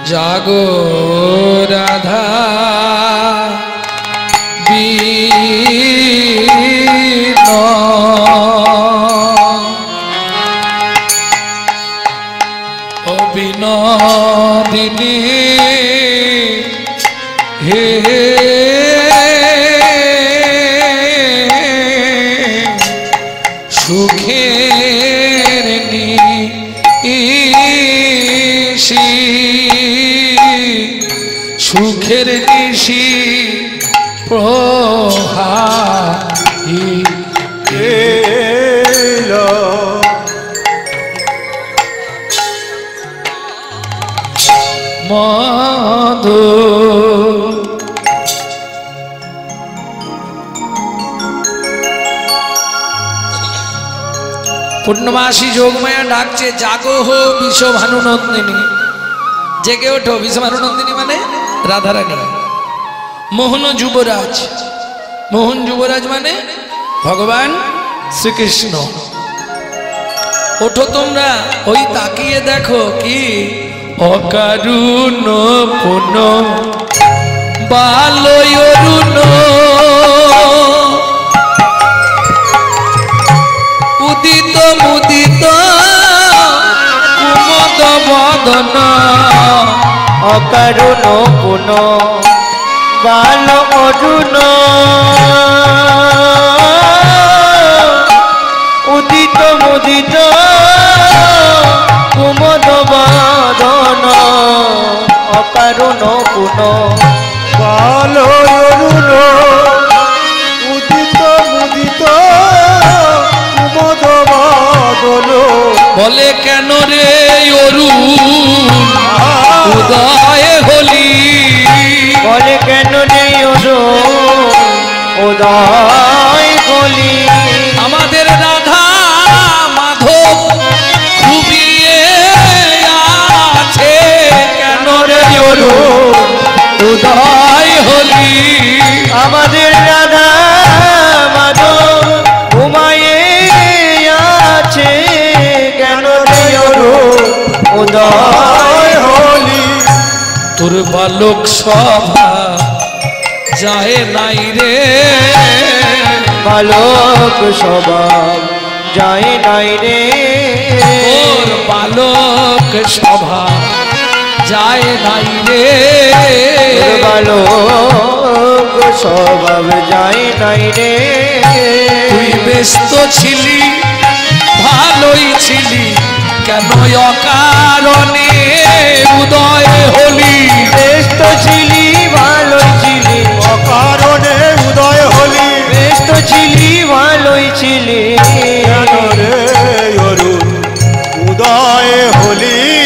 জাগো রাধা বিনোদিনী হে সুখের নিশি সুখের নিশি প্রহাই এলো মধু পূর্ণমাসী যোগমায়া ডাকছে জাগো হো বিশ্বভানু নন্দিনী, জেগে ওঠো। বিশ্বভানু নন্দিনী মানে রাধারানী। মোহন যুবরাজ, মোহন যুবরাজ মানে ভগবান শ্রীকৃষ্ণ। ওঠো তোমরা, ওই তাকিয়ে দেখো কি অকারুণ পুন বালয়রুণ উদিত মুদিত অকারণ কোন বাল অরুণ উদিত মুদিত কুমদ বাদন অকারণ কোন বাল অরুণ উদিত মুদিত কুমদ বাদন বলে কেন রে অরুণ উদয় হলি বলে কেন নেই উদয় বলি আমাদের রাধা মাধব খুবিয়ে আছে কেন রে অরুণ উদয় হলি আমাদের রাধা মাধব ঘুমায়ে আছে কেন উদয় হলি তোর বালক সভা যায় নাই রে বালক স্বভাব যায় নাই রে তোর বালক সভা যায় নাই রে বালক স্বভাব যায় নাই রে তুই ব্যস্ত ছিলি ভালোই ছিলি কেন অকারণে উদয় হলি ব্যস্ত ছিলি ভালোই ছিলি অকারণে উদয় হলি ব্যস্ত ছিলি ভালোই ছিলি কেন রে অরুণ উদয় হলি